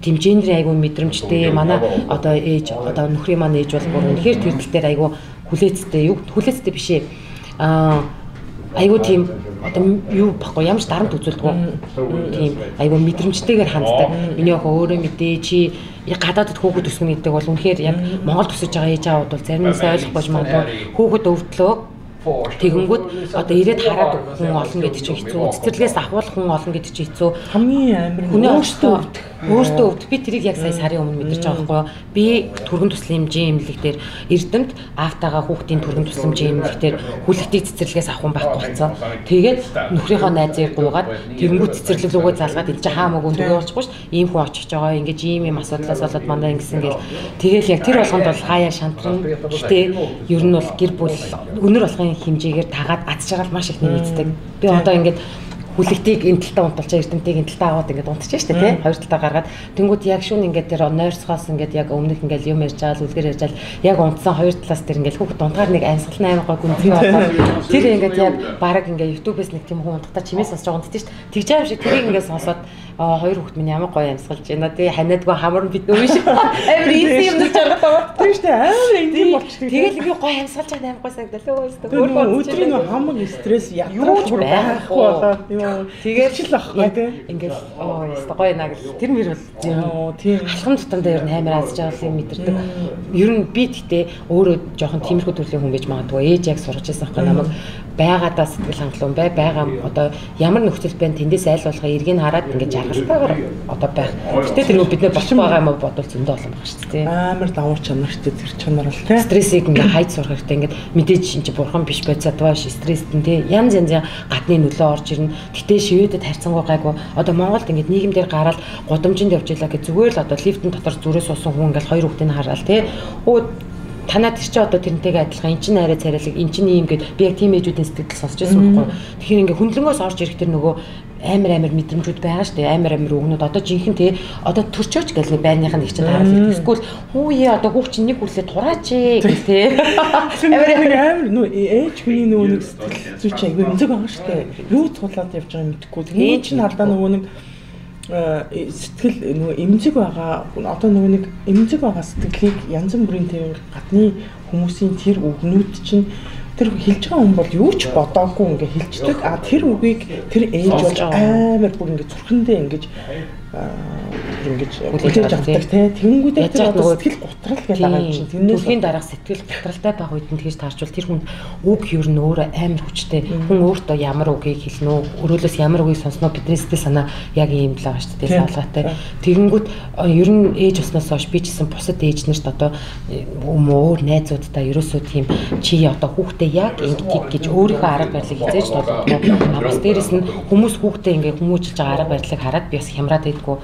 тийм гендрийн айгуу мэдрэмжтэй манай одоо ээж одоо нөхрийн маань ээж бол бүр үнэхээр тэр тал дээр айгуу хүлээцтэй биш ээ. Айгуу тийм одоо юу баггүй ямар ч дарамт үзүүлдэггүй. Тийм айгуу мэдрэмжтэйгээр ханддаг. Миний охин өөрөө мэдээ чи гадаадд хүүхэд өсгөнө гэдэг бол үнэхээр яг Монголд өсөж байгаа ээж аауд бол зарим нь ойлгохгүй магадгүй хүүхэд өвдлөө тэгэнгүүт одоо ирээд хараад хүн олон гэдэг чинь хэцүү. Цэцэрлэгээс ахуулах хүн олон гэдэг чинь хэцүү. Хамгийн амар хүний өөртөө өвдөх. Би тэрийг яг сая сарын өмнө мэдэрч байгаа байхгүй юу? Би түргэн тусламжийн эмнэлэг дээр эрдэмт аавтайгаа хүүхдийн түргэн тусламжийн эмнэлэг дээр хүлэгтийг цэцэрлэгээс авах хүн байхгүй болсон. Тэгээд нөхрийнхөө найзыг гуугаад тэгэнгүүт цэцэрлэг рүүгээ залгаад илж хаамаагүй дүгээ болчихгүй ш. Ийм хүн очиж байгаа ингэж ийм асуудлаас болоод мандаа ингэсэн гэл. Тэгэл яг тэр болгонд бол хаяа шантран. Гэтэ ер нь бол гэр бүл өнөр болгын хэмжээгээр тагаад аз жаргал маш их нэмэгддэг. Би одоо ингээд хүлэгтийг энэ талтаа унталчаа эрдэмтийг энэ талтаа аваад ингээд унтчихсан шүү дээ тий. Хоёр талтаа гаргаад тэнгууд яг шүүн ингээд тэр нойрсгоос ингээд яг өмнөх ингээд юм ярьж байгаа үлгэр ярьж байгаа яг унтсан хоёр талаас тэр ингээд хүүхд унтгаар нэг амьсгал 8 гой гүнзгий болоод тэр ингээд яг баг ингээд YouTube-ээс нэг тийм хүн унтахтаа чимээс сонсож байгаа унтдээ шүү дээ. Тэгж аим шиг тэрийг ингээд сонсоод хоёр хүүхэд минь ямар гоё амьсгалж байна. Тэгээ ханиадгүй хамар бид нөө биш. Амар easy юм дэж байгаа. Тийм шүү дээ. Амар энгийн болчихсон. Тэгэл ингээ гоё амьсгалж байгаа амар гоё санагдалаа өөстөө. Өдрийн хамаг стресс яагаад байхгүй болоод юу. Тэгээд ч л ахгүй тий. Ингээл өөстөө гоё наа гэл. Тэр мөр бол тийм. Алхам тутамдаа ер нь амар азж байгаа юм мэдэрдэг. Ер нь би гэхдээ өөрөө жоохон тиймэрхүү төрлийн хүн байж магадгүй. Ээж яг сурч байсан байхгүй намайг байгаадаа сэтгэл хангалуун байгаа одоо ямар нөхцөл байна тэндээс айл болгоо эргийг хараад ингээд жаргалтайгаар одоо байх. Гэтэ тэр бид нэр болчих байгаа юм уу бодвол зөндөө олон баг шүү дээ. Амар давуу чанартай тэр чанар бол тий. Стрессийг ингээд хайж сурах хэрэгтэй ингээд мэдээж энэ чи бурхан биш бодсодваа ш стресстэн тий. Янз янзын гадны нөлөө орж ирнэ. Гэтэ шивэдэд харьцангуй гайгүй. Одоо Монголд ингээд нийгэмдэр гараад гудамжинд явж илаа гэж зүгээр л одоо лифтэн дотор зүрээс суусан хүн ингээд хоёр хүүхдийг хараад тий. Танаад тэр чи одоо тэрнтэйгээ адилхан эн чинь арай царайлаг эн чинь ийм гэд би яг тийм ээжүүдийн сэтгэл сонсч байсан байхгүй. Тэгэхээр ингээ хүндлэнгөөс орж ирэх тэр нөгөө амар мэдрэмжүүд байгаа шүү дээ. Амар өгнүүд одоо жинхэнэ тий одоо төрчөөч гэл байрных нь их чинь хараад эсвэл хүүе одоо хүүх чинь нэг хүрлээ тураач гэх тий. Амар нөө ээж хүний нөгөө нэг сэтгэл зүйч айгүй өнцөг байгаа шүү дээ. Юу тулаад явж байгааг мэдэхгүй. Тэгээд чинь алдаа нөгөө нэг сэтгэл нөгөө эмзэг байгаа одоо нөгөө нэг эмзэг байгаа сэтгэлийг янз бүрийн тийм гадны хүмүүсийн тэр үгнүүд чинь тэр хэлж байгаа хүн бол юу ч бодоогүй ингээ хэлждэг. А тэр үгийг тэр ээж бол амар бүр ингээ зүрхэндээ ингэж хүлээж авдаг тий. Тэнгүүдээ тэр одоо сэтгэл готрал гэж байгаа юм чинь. Тэрнээс төрхийн дараах сэтгэл готралтай байх үед нь тэгж таарчвал тэр хүн үг ер нь өөрөө амар хүчтэй. Хүн өөртөө ямар үгийг хэлнэ үү? Өрөөлөөс ямар үгийг сонсноо бидний сэтгэл санаа яг ийм л байгаа шүү дээ. Салгаатай. Тэгэнгүүт ер нь ээж уснаас хойш би ч гэсэн бусад ээж нарт одоо өөр найзуудтай ерөөсөө тийм чи одоо хүүхдээ яг ингэдэг гэж өөрийнхөө арга барилыг хизээж толгойд бас дээрэс нь хүмүүс хүүхдээ ингээ хүмүүжүүлж байгаа арга барилыг хараад би бас хямраад байдгүй.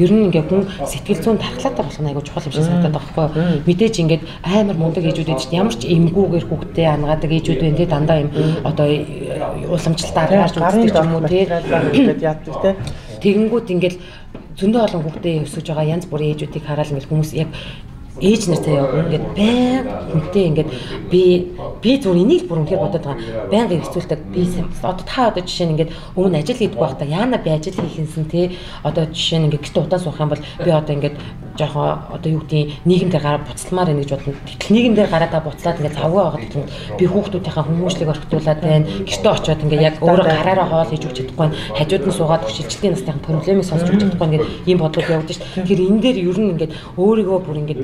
Ер нь ингээ хүн сэтгэл зүйн тархалаатай болох нь айгүй чухал юм шиг санагдаад байгаа байхгүй. Мэдээж ингээд амар мундаг ээжүүд байдаг чинь ямар ч эмгүүгээр хүүхдээ ангаадаг ээжүүд байна те дандаа юм одоо уламжлалтаар гарч үздэг юм уу те ингээд яадаг те. Тэгэнгүүт ингээд зөндөө олон хүүхдээ өсөж байгаа янз бүрийн ээжүүдийг хараад ингээд хүмүүс яг ээж нартай ингээд баян хүнтэй ингээд би зөв энийг бүр үнэхээр бодоод байгаа. Баян хэрэгцүүлдэг би одоо та одоо жишээ нь ингээд өмнө ажил хийдэг байхдаа яана би ажил хийхэнсэн те одоо жишээ нь ингээд гэрте удаан суух юм бол би одоо ингээд жоохон одоо юу гэдгийг нийгэмдээ гараад буцалмаар байна гэж бодно. Гэтэл нийгэмдээ гараад буцлаад ингээд завгүй байгаад юм. Би хүүхдүүдийнхээ хүмүүжлийг орхитуулаад байна. Гэрте очиод ингээд яг өөрөө гараараа хоол хийж өгч чадахгүй байна. Хажууд нь суугаад хүчилжлтийн насны проблемыг сонсч өгч чадахгүй ингээд ийм бодлууд явагдаж шүү дээ. Тэгэхээр энэ дээр ер нь ингээд өөрийгөө бүр ингээд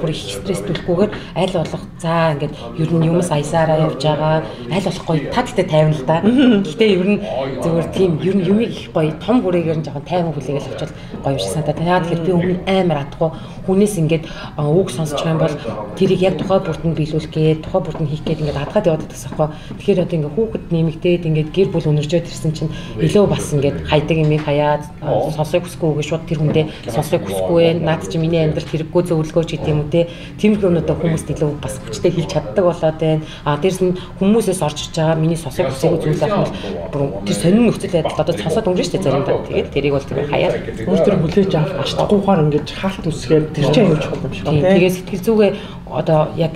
бүр их стресстүүлэхгүйгээр аль болох за ингээд ер нь юмс аясаараа явж байгаа аль болох гоё тагтай тайван л да. Гэхдээ ер нь зөвхөн тийм ер нь юмыг их гоё том хүрээгээр нь жоохон тайван хүлээгээл авчвал гоё юм шиг санагдаад. Яагаад тэгэхээр би өмнө амар адахгүй хүнээс ингээд үг сонсч байгаа юм бол тэрийг яг тухай бүрт нь биелүүлэх гээд тухай бүрт нь хийх гээд ингээд адгаад яваад байгаа байхгүй. Тэгэхээр одоо ингээд хүүхэд нэмэгдээд ингээд гэр бүл өнөржөөд ирсэн чинь илүү бас ингээд хайдаг юмыг хаяад сонсохыг хүсэхгүй шууд тэр хүндээ сонсохыг хүсэхгүй вэ? Наад чи миний амьдрал хэрэггүй зөвлөгөөч гэдэг юм уу те. Тиймэрхүү өнөдөө хүмүүст илүү бас хүчтэй хэлж чаддаг болоод байна. А дээрс нь хүмүүсээс орж ирж байгаа миний сонсохыг хүсээгүй зүйл ахвал бүр тэр сонин нөхцөл байдал одоо сонсоод өнгөрөн штэ заримдаа. Тэгээд тэрийг бол тэр хаяад өөртөө хүлээж авах аштахгүйгээр ингээд хаалт үсгээд тэр чинь аюулч болох юм шиг байна. Тэгээд сэтгэл зүгээ одоо яг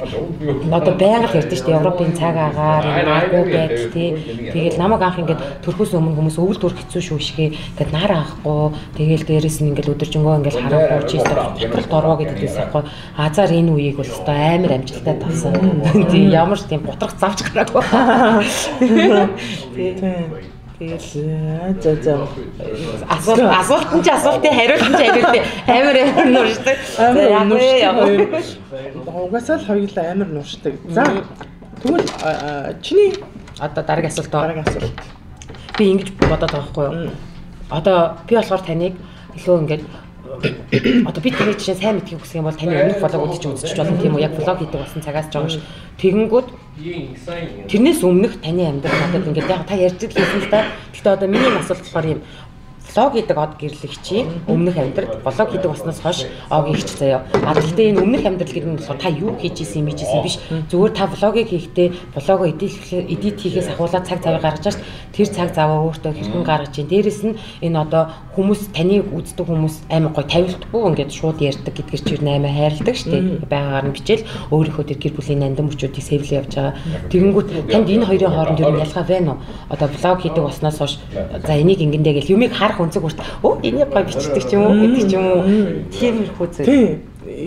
одоо байнга л ярьдэн штэ Европын цаг агаар агуу байдал тий. Тэгээд намайг анх ингээд төрхөөс өмнө хүмүүс өвөл дүр хэцүү шүү шигээ ингээд нар аахгүй. Тэгээл дээрээс нь ингээд өдөржингөө ингээд харахгүй чи готролд ороо гэдэг зүйлс аахгүй. Азар энэ үеийг бол өстой амар амжилттай тавсан. Тийм ямар ч тийм готрох завж гараагүй. Тэгээд за асуулт нь ч асуултын хариулт нь ч хариулт амар нууршдаг. Угасаал хоёулаа амар нууршдаг. За тэгвэл чиний одоо дараагийн асуулт. Би ингэж бодоод байгаа байхгүй юу? Одоо би болохоор таныг илүү ингээд одоо би таны жишээ сайн мэдхийг хүсэх юм бол таны өмнөх влогуудыг ч үзчих болно тийм үү? Яг влог хийдэг болсон цагаас ч байгаа ш. Тэгэнгүүт тэрнээс өмнөх таны амьдрал надад ингээд яг та ярьж хэлсэн л та. Гэхдээ одоо миний асуулт болохоор юм влог хийдэг од гэрлэгчийн өмнөх амьдрал влог хийдэг болсноос хойш огийн хич заяа. А гэхдээ энэ өмнөх амьдрал гэдэг нь болохоор та юу хийж исэн юм биш. Зүгээр та влогийг хийхдээ влогоо эдит хийхээс ахуулаад цаг цавыг гаргаж шээ. Тэр цаг цаваа өөртөө хэрхэн гаргаж ийн. Дээрэс нь энэ одоо хүмүүс таныг үздэг хүмүүс амар гоё тавилтгүй ингээд шууд ярьдаг гэдгээр чи амар хайрладаг шүү дээ. Байгаагаар нь бичээл өөрийнхөө тэр гэр бүлийн нандин мөчүүдийг сэвлээ явж байгаа. Тэгэнгүүт танд энэ хоёрын хооронд юу ялгаа байна уу? Одоо влог хийдэг болсноос хойш за энийг ингэндээ гэл юмыг харах харах өнцөг хүрт. Оо энийг гоё бичдэг ч юм уу гэдэг ч юм уу. Тиймэрхүү зүйл. Тий.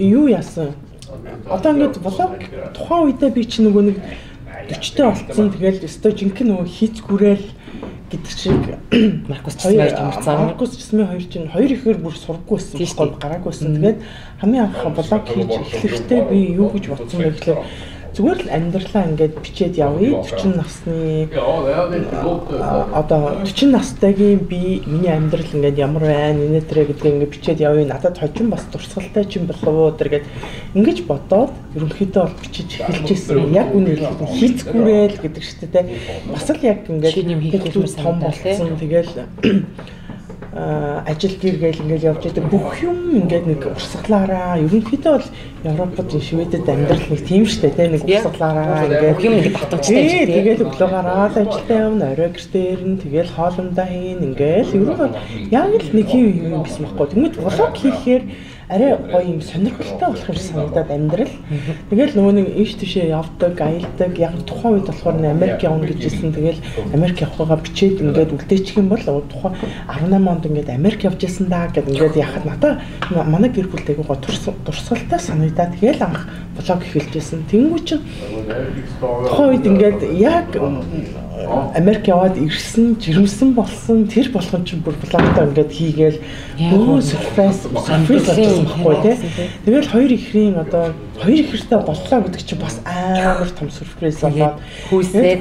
Юу яасан? Одоо ингээд блог тухайн үедээ би чи нөгөө нэг 40-тэй болцсон. Тэгэл өстой жинхэнэ нөгөө хийц гүрэл гэдэг шиг Маркус Чисмэ томорцсон. Маркус Чисмэ хоёр чинь хоёр ихээр бүр сургаггүй байсан. Гол гараагүйсэн. Тэгээд хамгийн анх блог хийж эхлэхдээ би юу гэж бодсон бэ гэхээр зүгээр л амьдралаа ингээд бичээд явъя. 40 насны одоо 40 настайгийн би миний амьдрал ингээд ямар байна, инээтрэ гэдгийг ингээд бичээд явъя. Надад хожим бас дурсгалтай ч юм болов уу гэдэг ингэж бодоод ерөнхийдөө бол бичиж эхэлжсэн. Яг үнэ хэлбэл хийцгүүрэл гэдэг шүү дээ. Бас л яг ингээд том болсон. Тэгэл ажил гэргээл ингээд явж байдаг бүх юм ингээд нэг урсгалаараа ерөнхийдөө бол Европод Шведэд амьдрал нэг тийм штэ тэ нэг урсгалаараа ингээд бүх юм нэг баталжтай тийм тэгэл өглөөгаараа л ажилдаа явна орой гэртээр нь тэгэл хоолундаа хийн ингээд ерөнхийдөө яг л нэг юм биш байхгүй. Тэгмэд влог хийхээр арай гоё юм сонирхолтой болох юм санагдаад амьдрал. Тэгэл нөгөө нэг ийш тийшээ явдаг, аялдаг. Яг тухайн үед болохоор Америк явна гэж хэлсэн. Тэгэл Америк явхаагаа бичээд ингээд үлдээчих юм бол тухайн 18 онд ингээд Америк явж ирсэн даа гэд ингээд яхад надаа манай гэр бүлтэй гоо дурсгалтай санагдаад тэгэл анх блог эхэлжсэн. Тэнгүү чинь тухайн үед ингээд яг Америк яваад ирсэн, жирэмсэн болсон. Тэр болгон чинь бүр блогтой ингээд хийгээл өө сюрприз байхгүй тий. Тэгэл хоёр ихрийн одоо хоёр ихэртэй боллоо гэдэг чинь бас амар том сюрприз болоод хүүсээ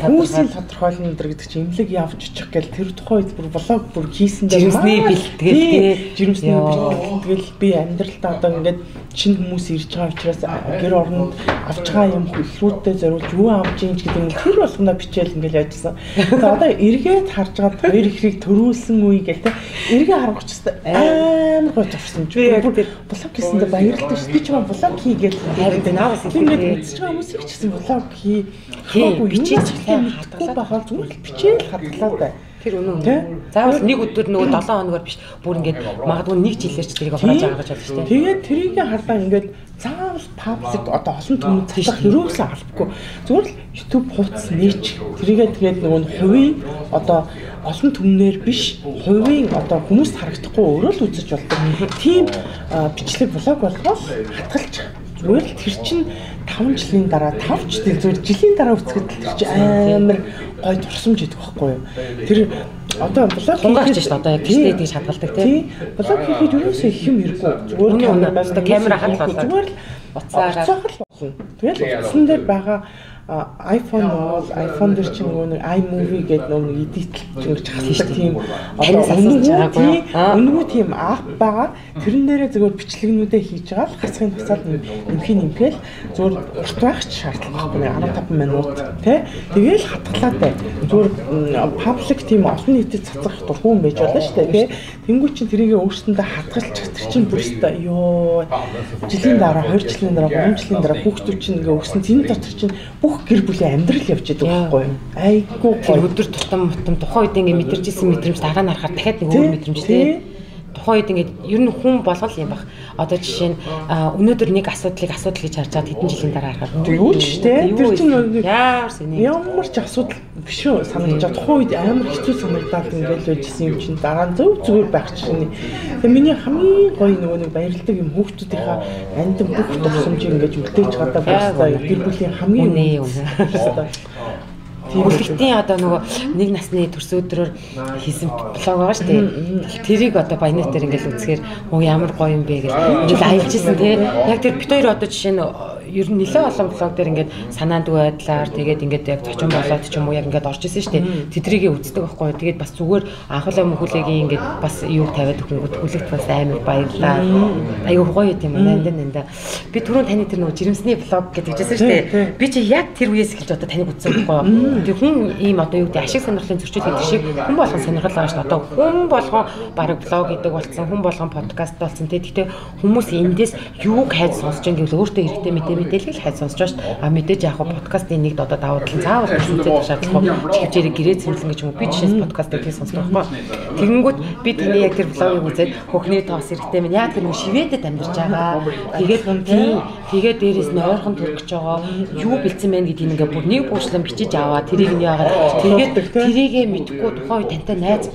тодорхойлно гэдэг чинь имлэг явж очих гэл тэр тухайн үед бүр блог бүр хийсэн дээр жирэмсний бэлтгэл тий. Жирэмсний бэлтгэл би амьдралдаа одоо ингээд шинэ хүмүүс ирж байгаа учраас гэр орнд авч байгаа юм хөлрүүдтэй зориулж юу авч ийн гэдэг нь тэр болгоно бичээл ингээд яжсан. За одоо эргээд харж байгаа хоёр ихрийг төрүүлсэн үе гэл тий. Эргээ харгууч амар гоё зурсан. Би яг тэр блог хийсэндээ баярлалтай шүү. Би ч юм блог хийгээл харин наавас ингээд үзэж байгаа хүмүүс их гэсэн блог хий. Бичиж хэлэхгүй бахал зүгээр л бичээл хадгалаад бай. Тэр үнэн. Заавал нэг өдөр нөгөө 7 хоногор биш бүр ингээд магадгүй нэг жилээр ч тэрийг хурааж байгаа гэж болно шүү дээ. Тэгээд тэрийг хардаа ингээд заавал паблик одоо олон түмэнд цашлах ерөөсөө албагүй. Зүгээр л YouTube хуудас нээч. Тэрийгээ тэгээд нөгөө хувийн одоо олон түмнэр биш хувийн одоо хүмүүст харагдахгүй өөрөө л үзэж болдог. Тийм бичлэг блог болгоод хатгалж зүгээр л тэр чинь 5 жилийн дараа 5 жилийн жилийн дараа үсгэд тэр чинь амар гоё турсамж идэх байхгүй юу. Тэр одоо блог хунгарч шүү дээ одоо яг гэртээ тэгж хадгалдаг тийм. Блог хийхэд ерөөсөө их юм хэрэггүй. Зүгээр камера хадгалаад зүгээр л уцаараа болно. Тэгэл утсан дээр байгаа iPhone бол iPhone дээр чинь нөгөө iMovie гэдэг нөгөө эдитлж ингэж хасдаг тийм одоо тийм app байгаа. Тэрэн дээрээ зөвхөн бичлэгнүүдээ хийж байгаа л хасахын тусаад нэмхийн зөвхөн урт байх шаардлагагүй 15 минут тий. Тэгээл хатгалаад бай. Зөвхөн public тийм олон нийтэд цацах дургүй юм байж болно шүү дээ тий. Тэнгүү чинь тэрийг өөрсөндөө хадгалж тэр чинь бүрстэ ёо жилийн дараа 2 жилийн дараа 3 жилийн дараа хүүхдүүд чинь ингээ өссөн тийм дотор чинь бүх гэр бүлийн амьдрал явж идэг байхгүй юу? Айгуу гоё. Өдөр тутам тухайн үед ингээ мэдэрчсэн мэдрэмж дараа нь харахад дахиад нэг өөр мэдрэмж тий. Тухайн үед ингээ ер нь хүн болгол юм баг. Одоо жишээ нь өнөөдөр нэг асуудал гэж харж байгаа хэдэн жилийн дараа харахад юу ч тий. Тэр чинь ямар ч асуудал биш үү санагдаж байгаа. Тухайн үед амар хэцүү санагдаад ингээл байжсэн юм чинь дараа нь зүгээр байх чинь. Тэгээ миний хамгийн гоё нөгөө нэг баярлдаг юм хүүхдүүдийнхаа андин бүх тусламжийг ингээд үлдээж чадаа байсаа гэр бүлийн хамгийн Бүлэгтийн одоо нөгөө нэг насны төрс өдрөөр хийсэн блог байгаа шүү дээ. Тэрийг одоо баянат дээр ингээл үзэхээр ямар гоё юм бэ гэж ингээл аялжсэн тий. Яг тэр бит хоёр одоо жишээ нь ер нь нэлээд олон блог дээр ингээд санаанд байдлаар тэгээд ингээд яг зочин болоод ч юм уу яг ингээд орж исэн шүү дээ. Тэдрийгээ үздэг байхгүй. Тэгээд бас зүгээр анхлаа мөхүүлээгийн ингээд бас юу тавиад өгөхөд бүлэгт бас амар баярлаа. Аюу гоё юм нандаа. Би түрүүн таны тэр нөгөө жирэмсний блог гэдэг хэлжсэн шүү дээ. Би чи яг тэр үеэс эхэлж одоо таныг үзсэн байхгүй. Тэг хүн ийм одоо юу гэдэг ашиг сонирхлын зөрчил гэдэг шиг хүн болгон сонирхол байгаа шүү дээ. Одоо хүн болгон бараг блог гэдэг болсон, хүн болгон подкаст болсон. Тэгтээ хүмүүс эндээс юуг хайж сонсож байгаа гэвэл өөртөө хэрэгтэй мэдээ мэдээлэл хайж сонсож байна шүү дээ. А мэдээж яг подкастын нэг одоо давуу тал заавал үзээд шаардлагагүй. Чихвэрээ гэрээ цэмлэн гэж юм уу? Би жишээс подкастыг тийг сонсдог байхгүй. Тэгэнгүүт би таны яг тэр блогийг үзээд хөхний тоос хэрэгтэй минь яг тэр шивэдэд амьдарч байгаа. Тэгээд дээрээс нь ойрхон төрөх гэж байгаа. Юу бэлдсэн байна гэдгийг ингээ бүр нэг бууршлан бичиж аваа. Тэрийг нь яагаад тэгээд тэрийгээ мэдхгүй тухайн үе тантай найз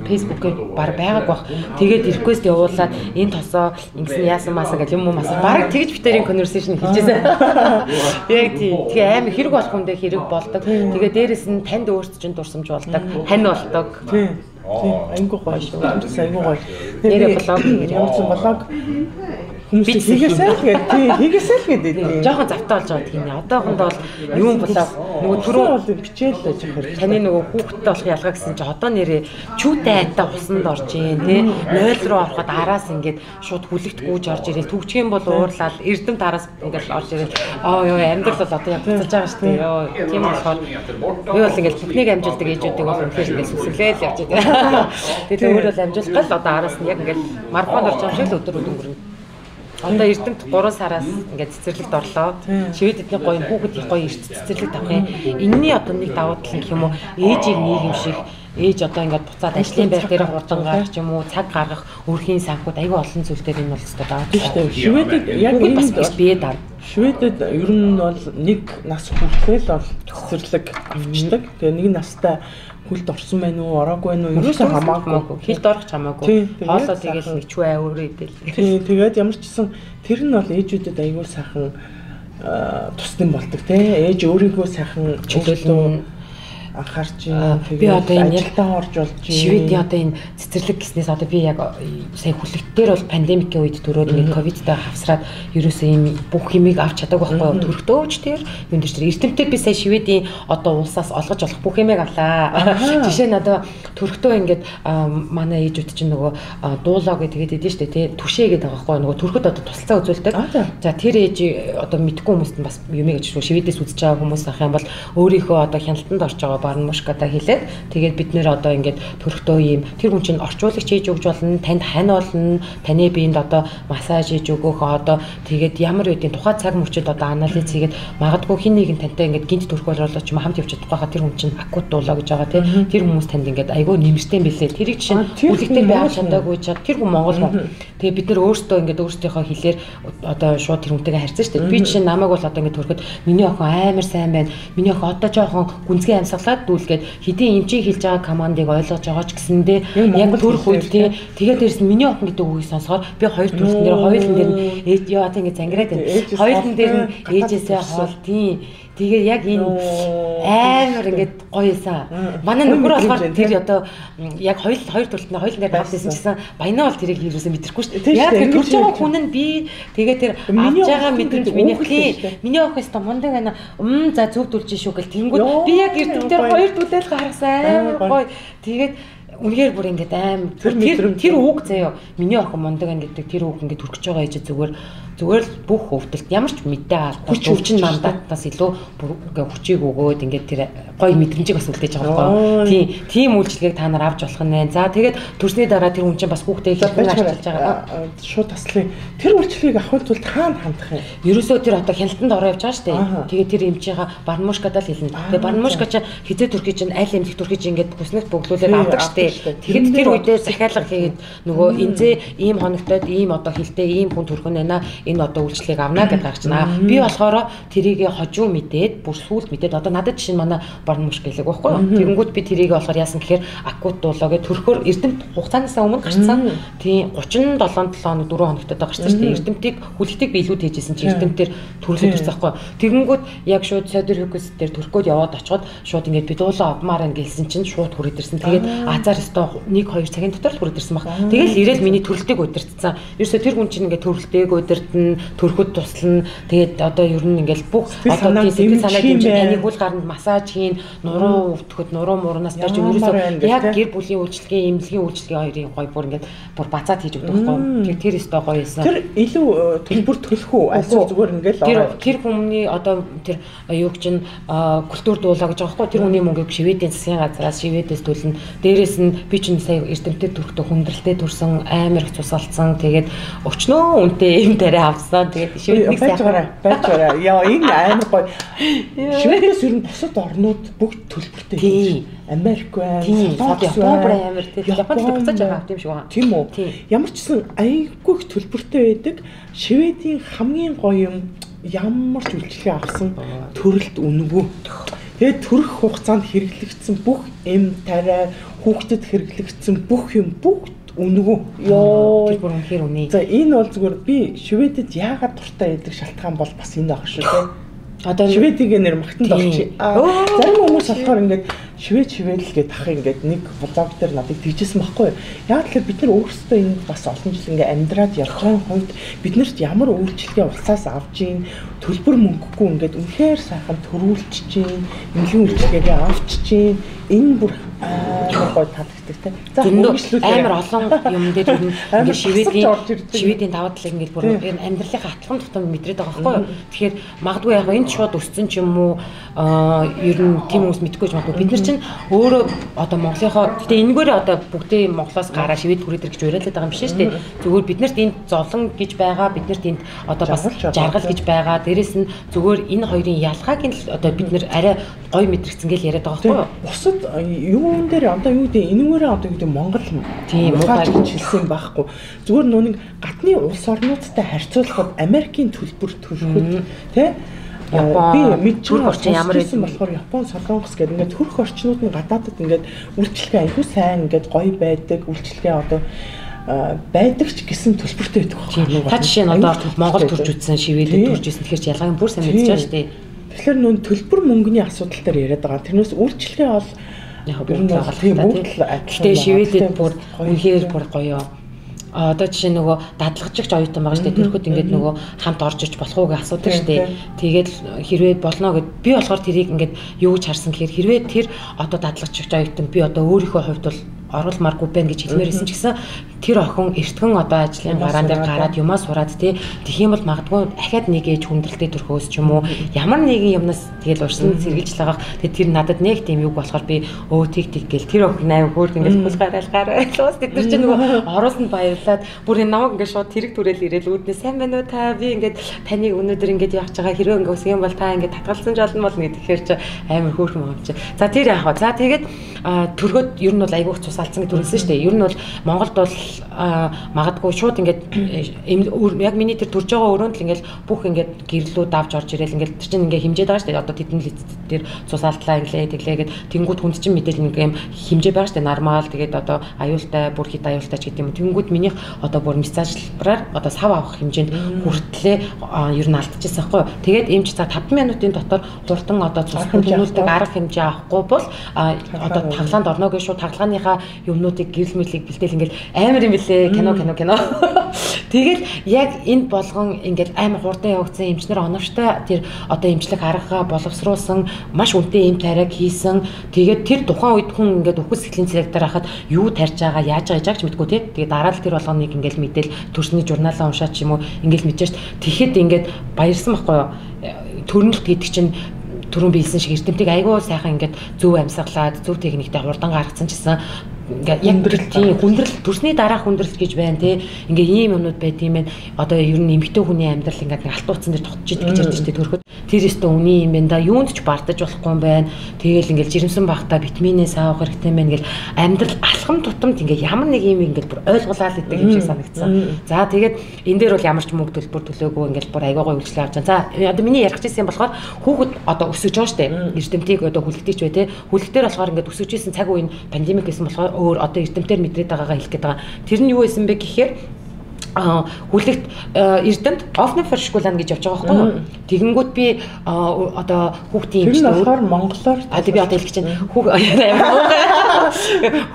Facebook-ээр баг байгаагүй бах. Тэгээд request явуулаад энэ тосоо ингэсэн яасан маасаа гэх юм уу мас баг тэгж битэрийн conversation хийжсэн. Яг тийм. Тэгээ амар хэрэг болох юм дээр хэрэг болдог. Тэгээ дээрээс нь танд өөрт чинь дурсамж болдог. Хань болдог. Тийм. Айгуу гоё шүү. Айгуу гоё. Нэрээ блог ямар ч блог хүмүүс хийгээсэй л гэдэг. Жохон завтай болж байгаа тийм. Одоохондоо бол юм блог нөгөө түрүү бол бичээл л жоох хэрэг. Таны нөгөө хүүхдтэй болох ялгаа гэсэн чи одоо нэрээ чүүтэй айдаа усанд орж ийн тий. 0 руу ороход араас ингээд шууд хүлэгт гүйж орж ирэл төгчгийн бол уурлаад эрдэм тараас ингээд орж ирэл ёо амьдрал бол одоо явцаж байгаа шүү дээ. Ёо тийм болохоор би бол ингээд бүхнийг амжилтдаг ээжүүдийг бол үнэхээр ингээд сүсгэлээл явж байгаа. Тэгээд өөр бол амжилт гал одоо араас нь яг ингээд марафон орж байгаа шиг л өдөр өнгөрнө. Одоо эрдэмт 3 сараас ингээд цэцэрлэгт орлоо. Шивэд эдний гоё хүүхэд их гоё эрт цэцэрлэгт авах юм. Энийний одоо нэг давуу тал гэх юм уу? Ээжийг нийгэмших, ээж одоо ингээд буцаад ажлын байр дээр хурдан гарах юм уу? Цаг гаргах, өрхийн санхуд аюу олон зүйл дээр энэ бол өстой даа. Тийм шүү дээ. Шивэдэд яг энэ бас бие даа. Шведэд ер нь бол нэг нас хүртэл бол цэцэрлэг авчдаг. Тэгээ нэг настай хүлд орсон байна уу, ороогүй байна уу? Ерөөсөө хамаагүй. Хилд орох хамаагүй. Хоолоо тэгэл нэг чүү авир идэл. Тийм, тэгээд ямар ч гэсэн тэр нь бол ээжүүдэд аюул сайхан тусдын болдог тий. Ээж өөрийгөө сайхан чөлөөлөн анхаарч би одоо энэ ажилдаа орж болж Шведийн одоо энэ цэцэрлэг гэснээс одоо би яг сая хүлэгтээр бол пандемикийн үед төрөөд нэг ковидтай хавсраад ерөөсөө ийм бүх юмыг авч чадаагүй байхгүй төрхтөөч тэр юм дээр эрдэмтэд би сая Шведийн одоо улсаас олгож болох бүх юмыг авлаа. Жишээ нь одоо төрхтөө ингээд манай ээжүүд чинь нөгөө дуулаа гэдэг эдэн штэ тий түшээ гэдэг байгаа байхгүй нөгөө төрхөд одоо тусалцаа үзүүлдэг. За тэр ээж одоо мэдгүй хүмүүст нь бас юмыг гэж Шведээс үзэж байгаа хүмүүс ах юм бол өөрийнхөө одоо хяналтанд орж байгаа барнмушката хэлээд тэгээд бид нэр одоо ингээд төрхтөө юм тэр хүн чинь орчуулагч хийж өгч болно танд хань болно таны биед одоо массаж хийж өгөх одоо тэгээд ямар үеийн тухай цаг мөчид одоо анализ хийгээд магадгүй хин нэгэн тантай ингээд гинт төрх болоолоо ч юм хамт явж чадахгүй хаа тэр хүн чинь акут дуулаа гэж байгаа тийм тэр хүмүүс танд ингээд айгүй нэмэртэй билээ тэрийг чинь үлэгтэй байх чадаагүй чад тэр хүн Монгол хүн тэгээд бид нар өөрсдөө ингээд өөрсдийнхөө хэлээр одоо шууд тэр хүнтэйгээ харьцсан шүү дээ би чинь намайг бол одоо ингээд төрөхөд миний охин амар сайн байна миний охин одоо жоохон гүнзгий амьсгалаад дүүлгээд хэдийн эмчийн хэлж байгаа командыг ойлгож байгаа ч гэсэндээ яг төрөх үед тэгээд дээрс нь миний охин гэдэг үгийг сонсохоор би хоёр төрөлтөн дээр хоёулын дээр нь ээж яа тийм ингээд зангираад байна хоёулын дээр нь ээжээсээ хоол тийм тэгээ яг энэ амар ингээд гоёсан. Манай нөхөр болохоор тэр одоо яг хоёр төрөлтний хоёулын дээр тавьсан гэсэн баянаа бол тэрийг хийлүүсэн мэдрэхгүй шүү дээ. Яг тэр төрж байгаа хүн нь би тэгээ тэр авч байгаа мэдрэмж миний охин өстө мундаг байна. За зөв дүлж шүү гэл тэнгүүд би яг эрдэмтээр хоёр дүлээл харсан амар гоё. Тэгээд үнээр бүр ингээд аим тэр үг заяа миний охин мундаг байна гэдэг тэр үг ингээд төрөж байгаа ээж зүгээр л бүх хөвдөлт ямар ч мэдээ алдаж өвчин мандатаас илүү бүр ингээд хүчийг өгөөд ингээд тэр гоё мэдрэмжийг бас үлдээж байгаа байхгүй тийм үйлчлэгийг та нар авч болох нь байна. За тэгээд төрсний дараа тэр хүн чинь бас хүүхдээ хэлбэн ажиллаж байгаа. Шууд таслая. Тэр үйлчлэгийг авахын тулд хаана хандах юм? Ерөөсөө тэр одоо хяналтанд ороо явж байгаа шүү дээ. Тэгээд тэр эмчийнхаа барнмушкадаа л хэлнэ. Тэгээд барнмушка чинь хизээ төрхий чинь аль эмнэлэг төрхий чинь ингээд бүснэгт бөглүүлээд авдаг шүү дээ. Тэгэхэд тэр үедээ захиалга хийгээд нөгөө энзээ ийм хоногтойд ийм одоо хилтэй ийм хүн төрхөн байна. Энэ одоо үйлчлэгийг авна гэдэг гарч байна. Би болохоор тэрийг хожуу мэдээд бүр сүлд мэдээд одоо надад жишээ нь манай барнмушк гэлэг байхгүй юу. Тэгэнгүүт би тэрийг болохоор яасан гэхээр акут дуулаа гэж төрхөөр эрдэмт хугацаанаас өмнө гарцсан. Тийм 37 4 хоногтойд гарсан шүү дээ. Эрдэмтийг хүлэгтийг би илүүд хийжсэн чи эрдэмтээр төрлөд ирсэн байхгүй юу. Тэгэнгүүт яг шууд содер хукс дээр төрхөд яваад очиход шууд ингээд би дуулаа авмаар гэлсэн чинь шууд хүрээд ирсэн. Тэгээд азар өстө 1-2 цагийн дотор л хүрээд ирсэн баг. Тэгэл ирээл миний төрөлтийг удирдсан. Ерөөсө тэр хүн чинь ингээд төрөлтэйг удирдна, төрөхөд туслана. Тэгээд одоо ер нь ингээд бүх одоо сэтгэл санаа дэмжиж таны хөл гаранд массаж хийн, нуруу өвтөхөд нуруу муурнаас дэж ерөөсө яг гэр бүлийн үйлчлэгийн, эмнэлгийн үйлчлэгийн хоёрын гоё бүр ингээд бүр бацаад хийж өгдөг байхгүй. Тэр өстө гоё юмсан. Тэр илүү төлбөр төлөх үү? Эсвэл зүгээр ингээд тэр хүмүүний одоо тэр юуг чинь культур дуулаа гэж байгаа байхгүй. Тэр хүний мөнгийг Шведийн засгийн газраас Шведээс төлнө. Дээрээс нь нь би чинь сая эрдэмтэд төрөхдөө хүндрэлтэй төрсөн амар их цусалцсан. Тэгээд өчнөө үнтэй юм тарай авсан. Тэгээд шивэдний байж. Яа энэ амар гоё. Шивэдээс ер нь бусад орнууд бүгд төлбөртэй. Америк байна. Япон бүр амар тийм. Японд буцаж байгаа юм шиг байна. Тийм үү? Ямар ч гэсэн айгүй их төлбөртэй байдаг. Шведийн хамгийн гоё юм ямар ч үйлчлэгээ авсан төрөлд үнэгүй. Тэгээд төрөх хугацаанд хэрэглэгдсэн бүх эм тариа хүүхдэд хэрэглэгдсэн бүх юм бүгд үнэгүй. Йоо. Тэр бүр үнэхээр үнэ. За энэ бол зүгээр би Шведэд яагаад дуртай байдаг шалтгаан бол бас энэ ах шүү дээ. Одоо Шведийн нэр магтанд орчих. Зарим хүмүүс болохоор ингээд швед л гээд ах ингээд нэг блог дээр надад тэгжсэн байхгүй юу. Яг л бид нар өөрсдөө энд бас олон жил ингээд амьдраад явж байгаа хувьд биднэрт ямар үйлчлэгээ улсаас авж ийн төлбөр мөнгөгүй ингээд үнэхээр сайхан төрүүлж чинь эмнэлгийн үйлчлэгээ авч чинь энэ бүр гоё таалагддаг те. За амар олон юм дээр ингээд шведийн даваа талыг ингээд бүр амьдралынхаа атлахын тутам мэдрээд байгаа байхгүй юу. Тэгэхээр магадгүй яг энд шууд өссөн ч юм уу ер нь тийм хүмүүс мэдгүй ч магадгүй бид нар чинь өөрөө одоо Монголынхоо гэтээ энэгээр одоо бүгдээ Монголоос гараа шивэд хүрээд гэж уриалаад байгаа юм биш шүү дээ. Зүгээр биднэрт энд золон гэж байгаа, биднэрт энд одоо бас жаргал гэж байгаа. Дээрээс нь зүгээр энэ хоёрын ялгааг нь одоо бид нэр арай гоё мэдрэгцэн гэж яриад байгаа байхгүй юу? Бусад юун дээр одоо юу гэдэг энүүгээрээ одоо юу гэдэг Монгол тийм муугаж хэлсэн байхгүй. Зүгээр нүг гадны улс орнуудтай харьцуулахад Америкийн төлбөр төлөхөд тий би мэдчихсэн орчин ямар байсан болохоор Япон, Солонгос гэдэг ингээд төрөх орчнууд нь гадаадд ингээд үйлчлэгээ аягүй сайн ингээд гоё байдаг, үйлчлэгээ одоо байдаг ч гэсэн төлбөртэй байдаг байна. Та жишээ нь одоо Монгол төрж үтсэн, шивэдэд төрж ирсэн тэгэхээр ялгааг бүр сайн мэдчихэж байгаа шүү дээ. Тэгэхээр нүүн төлбөр мөнгөний асуудал дээр яриад байгаа. Тэрнээс үйлчлэгээ бол ер нь бол тийм бүгд адилхан. Шивэдэд бүр үнэхээр бүр гоё. Одоо жишээ нөгөө дадлагжигч оюутан байгаа шүү дээ. Төрөхөд ингээд нөгөө хамт орж иж болох ууг асуудаг шүү дээ. Тэгээд хэрвээ болно гэд би болохоор тэрийг ингээд юу гэж харсан гэхээр хэрвээ тэр одоо дадлагжигч оюутан би одоо өөрийнхөө хувьд бол оруулмааргүй байна гэж хэлмээр исэн ч гэсэн тэр охин эртхэн одоо ажлын гараан дээр гараад юмаа сураад тэгэх юм бол магадгүй ахаад нэг ээж хүндрэлтэй төрхөөс ч юм уу ямар нэгэн юмнаас тэгэл урьсан сэргийлж байгаа. Тэгээд тэр надад нэг тийм үг болохоор би тиг гэл тэр охин аймаг хөөрд ингээл хөл гараалаас тэд нар чинь нөгөө оруулсанд баярлаад бүр энэ намайг ингээд шууд тэрэг түрэл ирээл үүднээ сайн байна уу та би ингээд таныг өнөөдөр ингээд явж байгаа хэрэг ингээд өсөх юм бол та ингээд татгалзсан жолно болно гэхээр чи аймаг хөөрхөн юм чи. За тэр яах вэ? За тэгээд төрхөд ер нь бол айгуух салцсан гэж төрүүлсэн шүү дээ. Ер нь бол Монголд бол магадгүй шууд ингээд яг миний тэр төрж байгаа өрөөнд л ингээд бүх ингээд гэрлүүд авч орж ирээл ингээд тэр чинь ингээд хэмжээд байгаа шүү дээ. Одоо тэдний лиц дээр цусаалтлаа тэглээгээд тэнгууд хүнд чинь мэдээл нэг юм хэмжээ байгаа шүү дээ. Нормал тэгээд одоо аюултай бүр хит аюултай ч гэдэг юм. Тэнгууд минийх одоо бүр мессежлбараар одоо сав авах хэмжээнд хүртлээ ер нь алдчихсан байхгүй юу. Тэгээд эмч за 5 минутын дотор хурдан одоо цусхан тэмүүлдэг арга хэмжээ авахгүй бол одоо таглаанд орно гэж шууд таглагааныхаа юмнуудыг гэрэл мэдлийг бэлдээл ингээл амар юм билээ кино. Тэгэл яг энэ болгон ингээл амар хурдан явагдсан эмчнэр оновчтой тэр одоо эмчлэх арга боловсруулсан маш үнэтэй эм тариаг хийсэн. Тэгээд тэр тухайн үед хүн ингээд үхс сэтгэлийн цэрэгтэр хахад юу тарьж байгаа яаж байгааг ч мэдгүй тий. Тэгээд дараа л тэр болгоныг ингээл мэдээл төрсний журналаа уншаад ч юм уу ингээл мэдэж тэгэхэд ингээд баярсан байхгүй юу. Төрнөлт гэдэг чинь түрүүн биелсэн шиг эрдэмтдийг айгүй сайхан ингээд зөв амьсгалаад зөв техниктэй хурдан гаргацсан гэсэн ингээд яг тийм хүндрэл төрсний дараах хүндрэл гэж байна тий. Ингээ ийм юмнууд байт юм байна. Одоо ер нь эмэгтэй хүний амьдрал ингээд нэг алтууцсан дээр тогтож идэг гэж ярьж штэ төрөхөд тэр өстө үний юм байна да юунд ч бартаж болохгүй юм байна. Тэгээл ингээл жирэмсэн багтаа витаминээс авах хэрэгтэй байна гэл амьдрал алхам тутамд ингээ ямар нэг юм ингээд бүр ойлгуулаад идэг юм шиг санагдсан. За тэгээд энэ дээр бол ямар ч мөнгө төлбөр төлөөгүй ингээл бүр аягаа гоё үйлчлэг авч байгаа. За одоо миний ярих гэсэн юм болохоор хүүхэд одоо өсөж байгаа штэ. Эрдэмтдийг одоо хүлэгдэж бай тий. Хүлэгтэр болохоор ингээд өсөж исэн цаг үеийн пандемик гэсэн болохоор өөр одоо эрдэмтээр мэдрээд байгаагаа хэлэх гээд байгаа. Тэр нь юу байсан бэ гэхээр хүлэгт эрдэмт Offner школан гэж явж байгаа байхгүй юу? Тэгэнгүүт би одоо хүүхдийн эмчтэй болохоор монголоор би одоо хэлэх чинь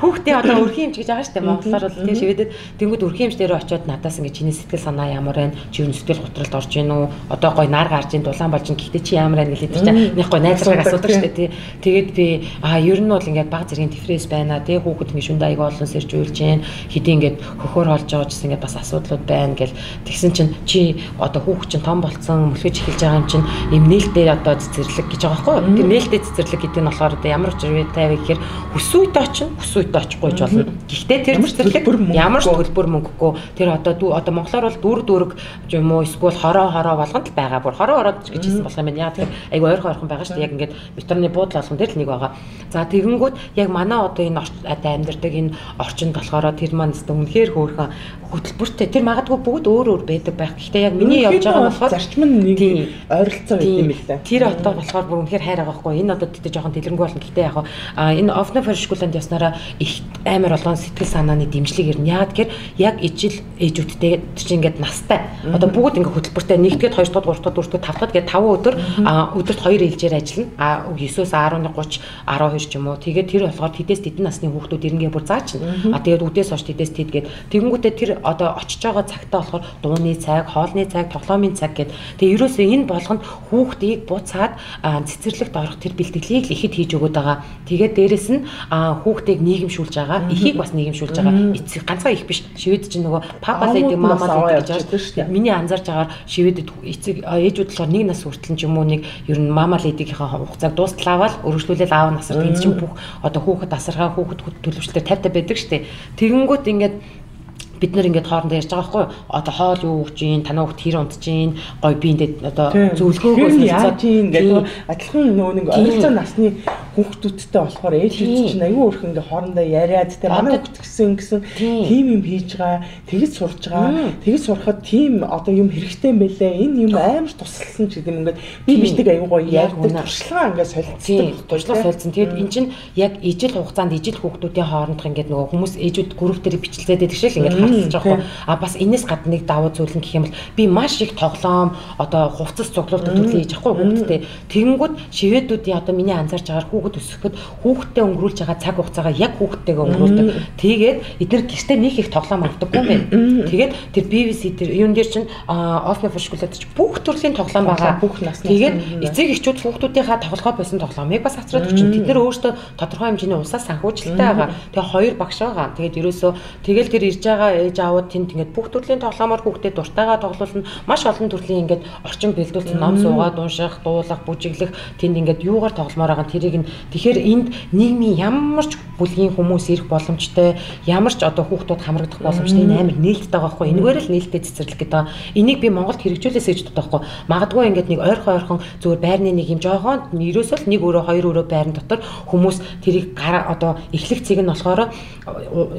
хүүхдийн одоо өрхийн эмч гэж байгаа шүү дээ. Монголоор бол тийм шивэдэд тэнгууд өрхийн эмч дээр очиод надаас ингэ чиний сэтгэл санаа ямар байна? Чи юу сэтгэл готролд орж ийн үү? Одоо гой нар гарж ийн дулаан болж ийн гэхдээ чи ямар байна гэлээ чинь нэг гой найзлахыг асуудаг шүү дээ тий. Тэгээд би ер нь бол ингээд баг зэргийн дифренс байна тий. Хүүхэд ингэ шүндэ аяга олон сэрж уйлж ийн хэдий ингээд хөхөр холж байгаа ч гэсэн ингээд бас асуудлууд байна гэл тэгсэн чинь чи одоо хүүхэд чинь том болцсон мөлхөж эхэлж байгаа юм чинь юм нээлттэй одоо цэцэрлэг гэж байгаа байхгүй юу? Тэр нээлттэй цэцэрлэг гэдэг нь болохоор одоо ямар учиртай вэ гэхээр хүс үйтэй очино, хүс үедээ очихгүй ч болно. Гэхдээ тэр цэцэрлэг ямар ч төлбөр мөнгөгүй тэр одоо монголоор бол дүүрэг юм уу эсвэл хороо болгонд л байгаа. Бүр хороо гэж хэлсэн болох юм байна. Яг тэгэхээр айгу ойрхон байгаа шүү дээ. Яг ингээд метрны буудлын болгон дээр л нэг байгаа. За тэгэнгүүт яг манай одоо энэ амьдардаг энэ орчинд болохоор тэр маань үнэхээр хөөрхөн хөтөлбөртэй. Тэр магадгүй бүгд өөр байдаг байх. Гэхдээ яг миний явж байгаа болохоор зарчим нь нэг ойролцоо байт юм л да. Тэр одоо болохоор бүр үнэхээр хайр байгаа байхгүй. Энэ одоо тэгтээ жоохон дэлгэрэнгүй болно. Гэхдээ яг энэ Ofna Fishkulland яснараа их амар олон сэтгэл санааны дэмжлэг ирнэ. Яг тэгэхээр яг ижил ээжүүдтэй чинь ингээд настай. Одоо бүгд ингээд хөтөлбөртэй 1-р, 2-р, 3-р, 4-р, 5-р гээд 5 өдөр өдөрт 2 ээлжээр ажиллана. 9-өөс 11:30, 12 ч юм уу. Тэгээд тэр болохоор тэдээс тэдэн насны хүүхдүүд ирнгээ бүр заачна. Тэгээд үдээс хойш тэдээс тэдгээд тэгэнгүүтээ тэр одоо очиж байгаа цагтаа болохоор дууны цаг, хоолны цаг, тоглоомын цаг гээд тэгээд ерөөсөө энэ болгонд хүүхдийг буцаад цэцэрлэгт орох тэр бэлтгэлийг л ихэд хийж өгöd байгаа. Тэгээд дээрэс нь хүүхдийг нийгэмшүүлж байгаа, эхийг бас нийгэмшүүлж байгаа. Эцэг ганцхан их биш. Шивэд чинь нөгөө папа леди мама леди гэж байгаа. Миний анзаарч байгаа шивэдэд эцэг ээжүүд болохоор нэг нас хүртэл ч юм уу нэг ер нь мама ледигийнхаа хугацааг дуусталавал өргөжлүүлэл аав насар тийм чинь бүх одоо хүүхэд асаргаа хүүхэд төлөвчлөлтөөр 50 байдаг штэ. Тэгэнгүүт ингээд бид нар ингээд хоорондоо ярьж байгаа байхгүй одоо хоол юу өгч гин танаа хүүхд хэр унтж гин гой биендэд одоо зөвлөгөөгөө яаж гин гэдэг адилхан нөгөө нэг ойролцоо насны хүүхдүүдтэй болохоор ээжүүд чинь аюу өрх ингээд хоорондоо яриад тэ манай хүүхд гэсэн тийм юм хийж байгаа тэгэж сурж байгаа тэгэж сурахад тийм одоо юм хэрэгтэй юм бэлээ энэ юм амар тусалсан ч гэдэг юм ингээд би бишдэг аюу гоё ярьдаг туршлага ингээд солилцдог туршлага солилцсон тэгээд эн чинь яг ижил хугацаанд ижил хүүхдүүдийн хоорондох ингээд нөгөө хүмүүс ээжүүд групп дээр бичлээд байдаг шиг ингээд жоохон бас энэс гадна нэг давуу зүйл нь гэх юм бол би маш их тоглоом одоо хувцас цуглуулдаг төрлөө хийж байхгүй хүүхдтэй тэгэнгүүт шивэдүүдийн одоо миний анзаарч байгаа хүүхэд өсөхөд хүүхдтэй өнгөрүүлж байгаа цаг хугацаагаа яг хүүхдтэйгээ өнгөрүүлдэг тэгээд эдгээр гэртээ нэг их тоглоом авдаггүй юм байна тэгээд тэр BBC тэр юун дээр чинь Ofna Fishkulland ч бүх төрлийн тоглоом байгаа тэгээд эцэг эхчүүд хүүхдүүдийнхаа тоглохоо байсан тоглоомыг бас авчраад өгч тэд нар өөрсдөө тодорхой хэмжээний усаас санхүүжилттэй байгаа тэгээд 2 багш байгаа тэгээд ерөөсөө тэгэл тэр ирж байгаа ээж аауд тэнд ингээд бүх төрлийн тоглоомоор хүүхдэд дуртайгаа тоглуулна маш олон төрлийн ингээд орчин бэлдүүлсэн ном суугаад унших, дуулах, бүжиглэх тэнд ингээд юугаар тогломоор байгаа тэрийг нь тэгэхээр энд нийгмийн ямар ч бүлгийн хүмүүс ирэх боломжтой ямар ч одоо хүүхдүүд хамрагдах боломжтой энэ амар нээлттэй байгаа байхгүй энэгээр л нээлттэй цэцэрлэг гэдэг. Энийг би Монголд хэрэгжүүлээсэй гэж боддог байхгүй магадгүй ингээд нэг ойрхон зүгээр байрны нэг юм жоогоон ерөөсөө л 1 өрөө 2 өрөө байрны дотор хүмүүс тэрийг одоо эхлэх цэг нь болохоор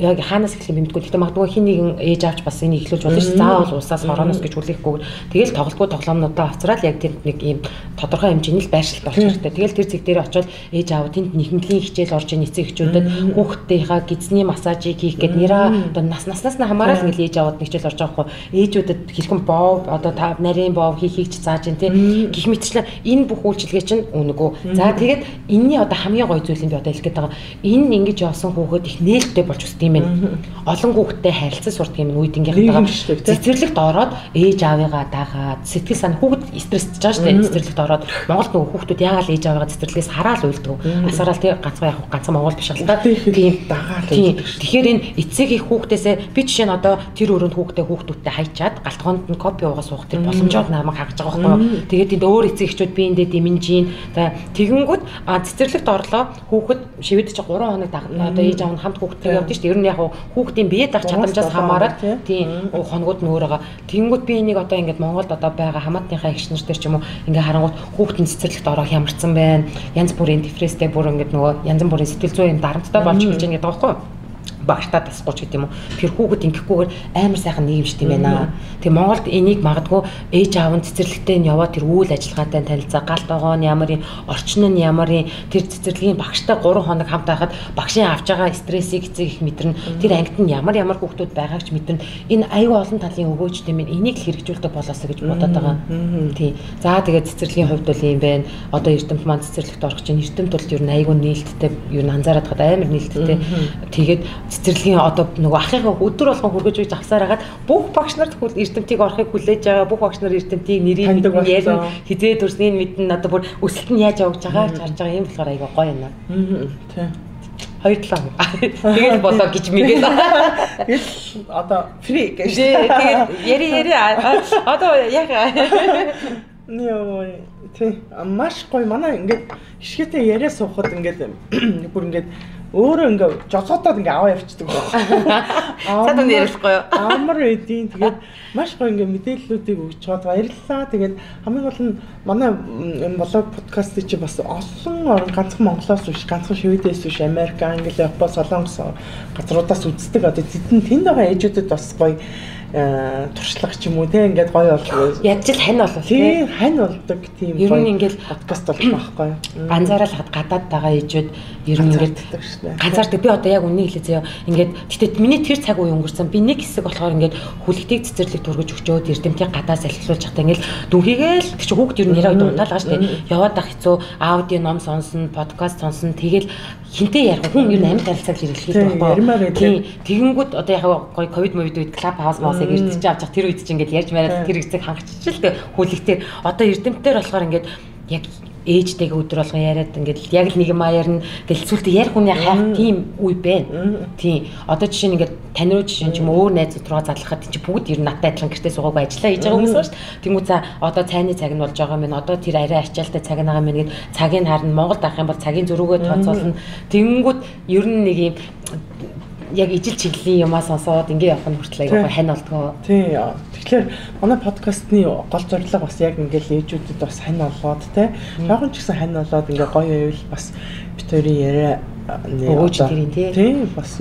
яг хаанаас эхлэх юм бимтгүй гэхдээ магадгүй хин нэгэн ээж авч бас энийг эхлүүлж болно шүү. Заавал усаас хороноос гэж хүлээхгүй. Тэгэл тоглолтгүй тоглоомнуудаа авцраад яг тэр нэг ийм тодорхой хэмжээний байршилт болж хэрэгтэй. Тэгэл тэр зэг дээр очиод ээж аав тэнд нэхэмтлийн хичээл орж ийн эцэг эхчүүдэд хүүхдийнхаа гизний массажийг хийх гээд нэраа одоо наснаас нь хамаарал ингээл ээж аавд хичээл орж байгаа хгүй. Ээжүүдэд хэрхэн боов одоо та нарийн боов хийхийг ч зааж ин тий. Гэх мэтчлэн энэ бүх үйлчилгээ чинь үнэгүй. За тэгээд энэний одоо хамгийн гоё зүйл нь би одоо хэлэх гээд байгаа. Энэ ингэж явсан хүүхэд их нээлттэй болж өсдөг юм байна. Олон хүүхдтэй харилцаж сурдаг юм үеийнхээ цэцэрлэгт ороод ээж аавыгаа дагаад сэтгэл санаа хүүхэд стрессж байгаа шүү дээ. Цэцэрлэгт ороод Монголд нөгөө хүүхдүүд яагаад ээж аавыгаа цэцэрлэгээс хараал уйлдаг. Асараал тий ганцхан яг ганцхан Монгол биш л та. Тийм дагаад. Тэгэхээр энэ эцэг их хүүхдээсээ би жишээ нь одоо тэр өрөөнд хүүхдүүдтэй хайчаад галтгоонд нь копи уугаа суух тэр боломжоор намайг харж байгаа байхгүй юу. Тэгээд энд өөр эцэг эхчүүд биендээ дэмжин. За тэгэнгүүт цэцэрлэгт орлоо хүүхэд шивэд чи 3 хоног одоо ээж аав нь хамт хүүхдтэй явдсан шүү дээ. Ер нь яг хүүхдийн бие дах чадамжаас хамаарат тийм хоногуд нь өөр байгаа. Тэгэнгүүт би энийг одоо ингээд Монголд одоо байгаа хамаатныхаа эгч нар дээр ч юм уу ингээ харангуут хүүхдийн цэцэрлэгт орох ямарсан байна. Янз бүрийн депресстэй бүр ингээд нөгөө янз бүрийн сэтгэл зүйн дарамттай болж эхэлж байгаа гэдэг байхгүй юу? Багтаа тасгууч гэдэг юм уу. Тэр хүүхэд ингэхгүйгээр амар сайхан нийгэмшдэг юм байна. Тэгээ Монголд энийг магадгүй ээж аав нь цэцэрлэгтээ нь яваад тэр үйл ажиллагаатай танилцаа галт байгаа нь ямар юм, орчин нь ямар юм, тэр цэцэрлэгийн багштай 3 хоног хамт байхад багшийн авж байгаа стрессийг эцэг их мэдэрнэ. Тэр ангид нь ямар хүүхдүүд байгааг ч мэдэрнэ. Энэ аюу олон талын өгөөжтэй минь энийг л хэрэгжүүлдэг болоосоо гэж бодоод байгаа. Тий. За тэгээд цэцэрлэгийн хувьд бол юм байна. Одоо эрдэмт маань цэцэрлэгт орох чинь эрдэмт бол ер нь аюу нээлттэй ер нь анзаараад хаад амар нээлттэй. Тэгээд цэцэрлэгийн одоо нөгөө ахыхаа өдөр болгон хүргэж үйж авсаар хагаад бүх багш нарт эрдэмтийг орохыг хүлээж байгаа бүх багш нар эрдэмтийг нэрийг ярьна хизээ төрснийг мэднэ одоо бүр өсөлт нь яаж явж байгаа гэж харж байгаа юм болохоор айгаа гоё юм аа. Тийм. 2-7. Тэгээд болоо гэж мэгээд. Тэгэл одоо фри гэж. Тэгээд яри одоо яг тий маш гоё манай ингээд хишгээтэй яриа суухад ингээд бүр ингээд өөрөө ингээ жосоотоод ингээ аваа явчихдаг. Цаад нь ярихгүй юу? Амар эдийн тэгээд маш гоё ингээ мэдээллүүдийг өгч чад баярлалаа. Тэгээд хамгийн гол нь манай энэ блог подкаст чи бас олон орн ганцхан Монголоос биш, ганцхан Шведээс биш, Америк, Англи, Япон, Солонгос газруудаас үздэг. Одоо тэнд байгаа ээжүүдэд бас гоё туршлага ч юм уу те ингээд гоё болов. Яаж л хань болов тийм хань болдог тийм ер нь ингээд подкаст болох байхгүй юу. Ганцаараа л гадаад байгаа ээжүүд ер нь ингээд ганцаардаг. Би одоо яг үнийг хэлээ заяа. Ингээд тэгтээ миний тэр цаг үе өнгөрсөн. Би нэг хэсэг болохоор ингээд хүлэгтийг цэцэрлэг түргэж өгчөөд эрдэмтийн гадаа салхилуулж захтаа ингээд дүнхийгээл тэг чи хүүхд ер нь яриа удаалгаа штэ. Яваад ах хэцүү аудио ном сонсно, подкаст сонсно. Тэгэл хинтээ ярих хүн ер нь амьд харилцааг хэрэглэх байхгүй юу. Тэгэнгүүт одоо яг гоё ковид мовид үед клаб хаус маусыг ирдэж авч тэр үед чинь ингээд ярьж мараад тэр хэсэг хангачиж л тэг хүлэгтээр одоо эрдэмтээр болохоор ингээд яг ээжтэйгээ өдөр болгон яриад ингээд яг л нэг юм аяарна гэл сүлдээ ярих хүний хайх тийм үе байна. Тийм. Одоо жишээ нь ингээд тань руу жишээ нь ч юм өөр найзууд руу задлахад чи бүгд ер нь надтай адилхан гэртээ суугаагүй ажиллаа хийж байгаа хүмүүс байна шүү дээ. Тэнгүү за одоо цайны цаг нь болж байгаа юм. Одоо тэр арай ачаалтай цаг нь байгаа юм гээд цагийг харна. Монголд авах юм бол цагийн зөрүүгээ тооцоолно. Тэнгүүд ер нь нэг юм яг ижил чиглэлийн юмаа сонсоод ингэ явах нь хүртэл аягүй хань болдгоо. Тий. Тэгэхээр манай подкастны гол зорилго бас яг ингээл ээжүүдэд бас хань болоод те. Жоохон ч гэсэн хань болоод ингээ гоё байвал бас бит хоёрын яриа өгөөж дэрийн тий. Тий. Бас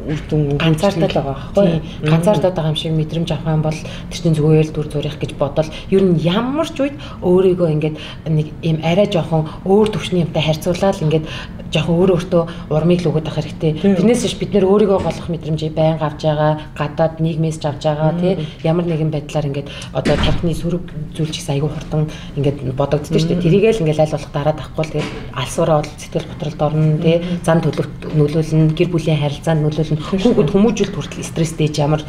үрдүн ганцаардаад байгаа байхгүй. Ганцаардаад байгаа юм шиг мэдрэмж авах юм бол тэр чинь зүгээр л дүр зурих гэж бодвол ер нь ямар ч үед өөрийгөө ингээд нэг юм арай жоохон өөр төвшний юмтай харьцуулаад ингээд жоохон өөртөө урмыг л өгöd ах хэрэгтэй. Тэрнээс биш бид нэр өөрийгөө голох мэдрэмжийг байн авч байгаа, гадаад нийгмээс авч байгаа тий ямар нэгэн байдлаар ингээд одоо тархины сөрөг зүйл ч гэсэн айгүй хурдан ингээд бодогддог шүү дээ. Тэрийгээл ингээд аль болох дараад авахгүй л тэгээд алсуураа бол сэтгэл готролд орно тий зан төлөвт нөлөөлнө, гэр бүлийн харилцаанд нөлөөлнө. Хүүхэд хүмүүжүүлэлт хүртэл стресстэй ямар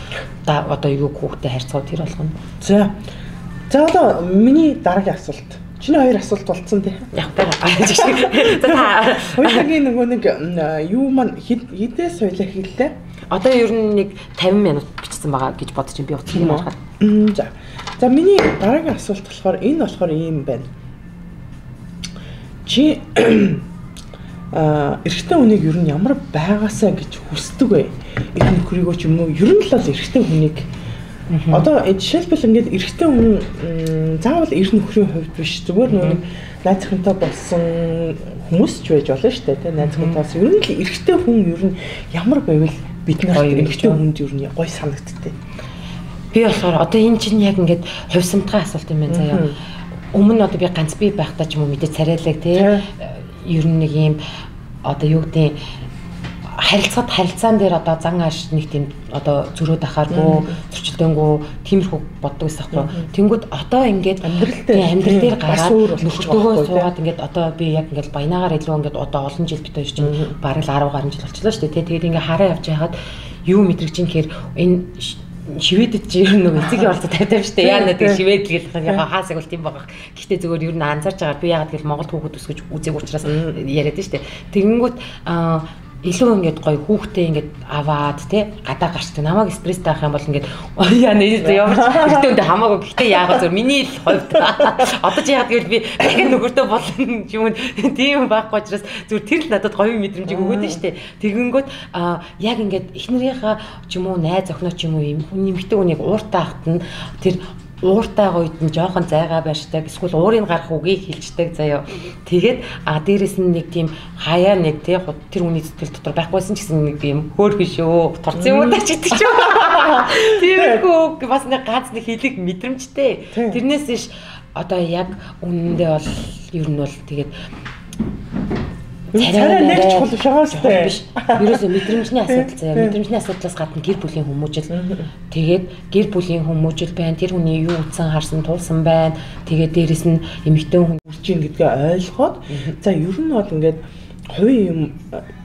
одоо юу хүүхдэд харьцаа тэр болгоно. За одоо миний дараагийн асуулт. Чиний хоёр асуулт болцсон тий. Яг байна. За та хоёрын нөгөө нэг юу маань хідээс хоёлаа хэллээ. Одоо ер нь нэг 50 минут бичсэн байгаа гэж бодож би утсан юм байна. За миний дараагийн асуулт болохоор энэ болохоор ийм байна. Чи эрэгтэй хүнийг ер нь ямар байгаасаа гэж хүсдэг вэ? Их нөхрийгөө ч юм уу ер нь л эрэгтэй хүнийг одоо жишээлбэл ингээд эрэгтэй хүн заавал эр нөхрийн хувьд биш зүгээр нөгөө найз охинтой болсон хүмүүс ч байж болно шүү дээ. Найз охинтойс ер нь л эрэгтэй хүн ер нь ямар байвал бид нар эрэгтэй хүнд ер нь гоё санагдтыг. Би болохоор одоо энэ чинь яг ингээд хувьсамтгай асуулт юм байна заяа. Өмнө одоо би ганц бие байхдаа ч юм уу мэдээ царайлаг тий ер нь нэг юм одоо юу гэдэг харилцаан дээр одоо зан ааш нэг тийм одоо зөрөөд ахааргүй зөрчилдөөнгүй тиймэрхүү боддог байсан байхгүй. Тэнгүүд одоо ингээд амьдрал дээр гараад нөхөртөөгөө суугаад ингээд одоо би яг ингээд баянаагаар илүү ингээд одоо олон жил битээ чинь бараг 10 гаруй жил болчихлоо шүү дээ. Тэгээд ингээд хараа явж байхад юу мэдрэгч юм гэхээр энэ Шведэд чи ер нь нөгөө эцгийн орцод тавьдаг шүү дээ. Яа нэг швед л гэх юм хаасаг бол тийм байгаа. Гэхдээ зөвөр ер нь анзаарч байгаа. Би яагаад гэвэл Монголд хүүхэд өсгөж үзег учраас яриад шүү дээ. Тэгэнгүүт илүү ингээд гоё хүүхдээ ингээд аваад тий гадаа гарчдаг намайг стресстэй авах юм бол ингээд яа нэ ямар ч ихтэй үндэ хамаагүй гэхдээ яагаад зөв миний л хувьд одоо чи яагаад гэвэл би дахин нөгөөдөө болно юм тийм байхгүй учраас зөв тэр л надад гоё мэдрэмжийг өгөөд нь штэ тэгэнгүүт яг ингээд эхнэрийнхаа ч юм уу найз охиноо ч юм уу юм хүн нэмэгтэй хүнийг ууртаа авахт нь тэр ууртай гойд нь жоохон зайгаа барьждаг эсвэл уурыг гарах үгийг хэлждэг заяа. Тэгээд дээрэс нь нэг тийм хаяа нэг тий тэр хүний сэтгэл дотор байхгүйсэн ч гэсэн нэг юм хөөрхөн шүү. Турцсан юм даа ч гэдэг ч юм. Тиймэрхүү бас нэг ганц нэг хэлэг мэдрэмжтэй. Тэрнээс иш одоо яг үнэндээ бол ер нь бол тэгээд царай нэг чухал биш байгаа шүү биш. Ерөөсөө мэдрэмжний асуудал заяа. Мэдрэмжний асуудлаас гадна гэр бүлийн хүмүүжил. Тэгээд гэр бүлийн хүмүүжил байна. Тэр хүний юу утсан харсан тулсан байна. Тэгээд дээрэс нь эмэгтэй хүн үржин гэдгээ ойлгоод за ер нь бол ингээд хувийн юм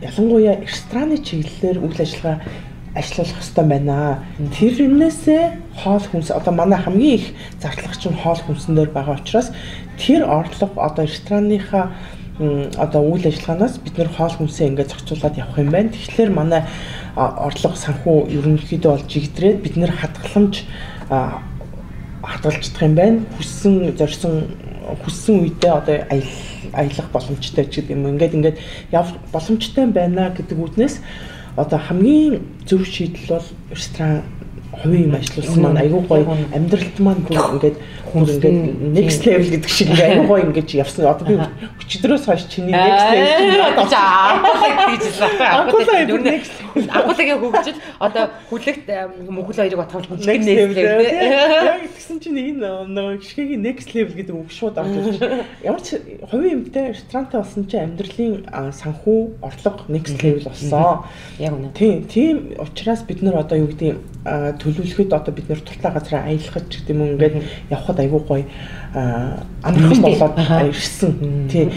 ялангуяа рестораны чиглэлээр үйл ажиллагаа ажиллах хэрэгтэй байна. Тэрнээсээ хоол хүнс одоо манай хамгийн их зарчлагч нь хоол хүнсэн дээр байгаа учраас тэр орлого одоо ресторанныхаа одоо үйл ажиллагаанаас бид нэр хоол хүнсээ ингээд зохицуулаад явах юм байна. Тэгэхээр манай орлого санхүү ерөнхийдөө бол жигдрээд бид нэр хадгаламж хадгалж чадах юм байна. Хүссэн зорьсон хүссэн үедээ одоо аялах боломжтой ч гэдэг юм. Ингээд явах боломжтой байна гэдэг үднээс одоо хамгийн зөв шийдэл бол ресторан хувийн юм ажиллуулсан маань аюу гоё амьдралд маань ингээд next level гэдэг шиг аюу гоё ингэж явсан. Одоо би өчигдрөөс хойш чиний next level агуулгагийн хөгжил одоо хүлэгт мөхөл хоёрыг батгамж next level яг тэгсэн чинь энэ гişгийн next level гэдэг үг шууд орж ирж байна. Ямар ч хувийн юмтай ресторантай болсон чинь амьдралын санхүү орлого next level болсон. Яг үнэ. Тийм учраас бид нар одоо юу гэдэг төлөвлөхөд одоо бид нэр туртлаа газараа аялахад ч гэдэг юм ингээд явхад айгүй гоё амархан болоод ирсэн. Тийм.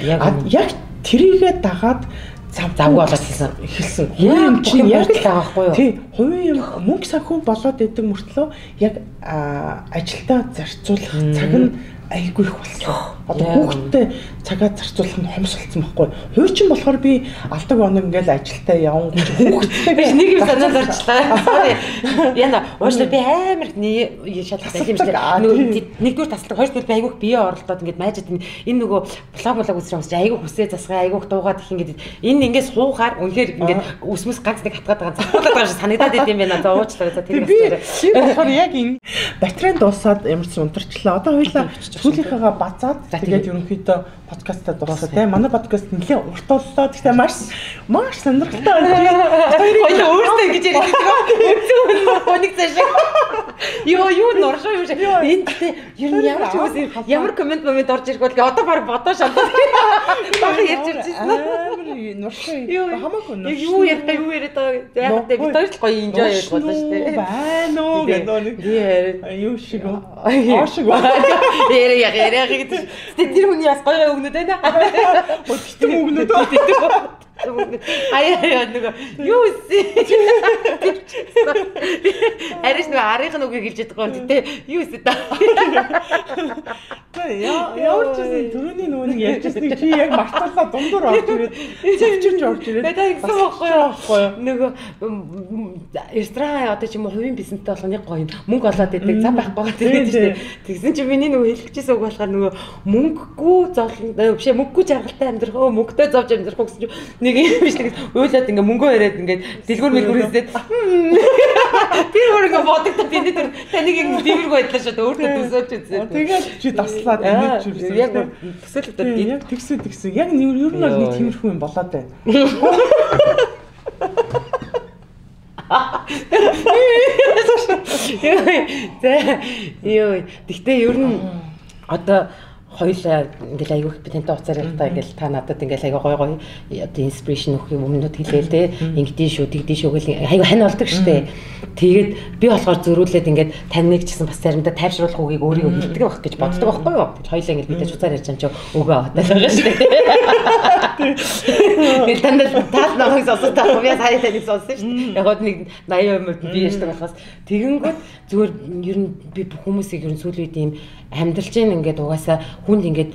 Яг тэрийгээ дагаад завгүй болоод эхэлсэн. Хувийн юм чинь яг л байгаа байхгүй юу? Тийм. Хувийн юм мөнгө санхүү болоод идэг мөртлөө яг ажилдаа зарцуулах цаг нь айгүй их болсон. Одоо хүүхдтэй цагаа зарцуулах нь хомсолцсон байхгүй. Хуучин болохоор би алдаг оног ингээл ажилдаа явна гэж хүүхдтэй би нэг юм санаа зорчлаа. Sorry. Яна уушлаа би амар шалгалтай юм шиг. Нэгдүгээр тасалдаг, хоёрдугаар би айгүй бие оролдоод ингээд майжаад энэ нөгөө блог үзэж байгаа айгүй хүсээ засгаа айгүй дуугаад их ингээд энэ ингээд суухаар үнэхээр ингээд үсмэс ганц нэг хатгаад байгаа захуулаад байгаа шиг санагдаад идэм байна. За уучлаа за тэр би болохоор яг энэ батарей дуусаад ямар ч унтарчлаа. Одоо хоёлаа сүүлийнхээгаа базаад тэгээд ерөнхийдөө подкастаа дуусгав тийм. Манай подкаст нэлээд урт боллоо. Гэхдээ маш сонирхолтой байна. Хоёул өөртөө ингэж ярьдаг. Өцөн цааш. Юу нуршаа юм шиг. Энд тэ ер нь ямар ч үгүй ямар комент орж ирэх бол одоо баг бодоо шалдаад. Баг ярьж ирсэн. Нуршаа. Хамаагүй нуршаа. Юу яриад байгаа. Яг тэ бид хоёр л гоё enjoy хийж болно шүү дээ. Байна уу гэдэг. Юу шиг үү? Аашиг. Яриа гэдэг. Тэр хүний бас гоё өгнөд байна. Өтгтэн өгнөд. Аяа нөгөө юу вэ? Ариш нөгөө арийнхын үгийг хэлж яддаг юм тий. Юу вэ та? Ямар ч юм түрүүний нөгөө нэг ярьжсэн чи яг мартуулаа дундуур орж ирээд завчирч орж ирээд. Тэ гэсэн байхгүй юу? Нөгөө ресторан одоо ч юм уу хувийн бизнестэй болох нэг гоё мөнгө олоод идэг зам байхгүй гэдэг тийм. Тэгсэн чи миний нөгөө хэлчихсэн үг болохоор нөгөө мөнгөгүй зовлон бишээ мөнгөгүй жаргалтай амьдрах өө мөнгөтэй зовж амьдрах гэсэн чи нэг юм биш нэг уйлаад ингээ мөнгөө яриад ингээ дэлгүүр мэлгүүр хийсээд тэр өөрөө бодогдоод энэ тэр таныг ингээ дивэрг байдлаа шууд өөртөө төсөөлж үзээ. Тэгээд чи таслаад ингэж жүрсэн. Яг төсөөлөд яг тэгсэн. Яг ер нь бол нэг тиймэрхүү юм болоод байна. Тэгтээ ер нь одоо хоёулаа ингээл айгүй би тантай уцаар явахтаа ингээл та надад ингээл айгүй гоё одоо инспирэшн өгөх юмнууд хэлээл те ингэдэж шүү тэгдэж шүү гэл айгүй хань болдог штэ. Тэгээд би болохоор зөрүүлээд ингээд таныг ч гэсэн бас заримдаа тайвшруулах үгийг өөрийгөө хэлдэг байх гэж боддог байхгүй юу. Хоёулаа ингээд бидэж уцаар ярьж байгаа ч өгөө аваад байгаа штэ. Тэгээд тандаа тал намайг сонсоод таа би сая таныг сонссон штэ. Яг гоо нэг 80% би ярьдаг болохоос тэгэнгүүт зүгээр ер нь би хүмүүсийг ер нь сүүлийн үед юм амьдралж ингээд угаасаа хүнд ингээд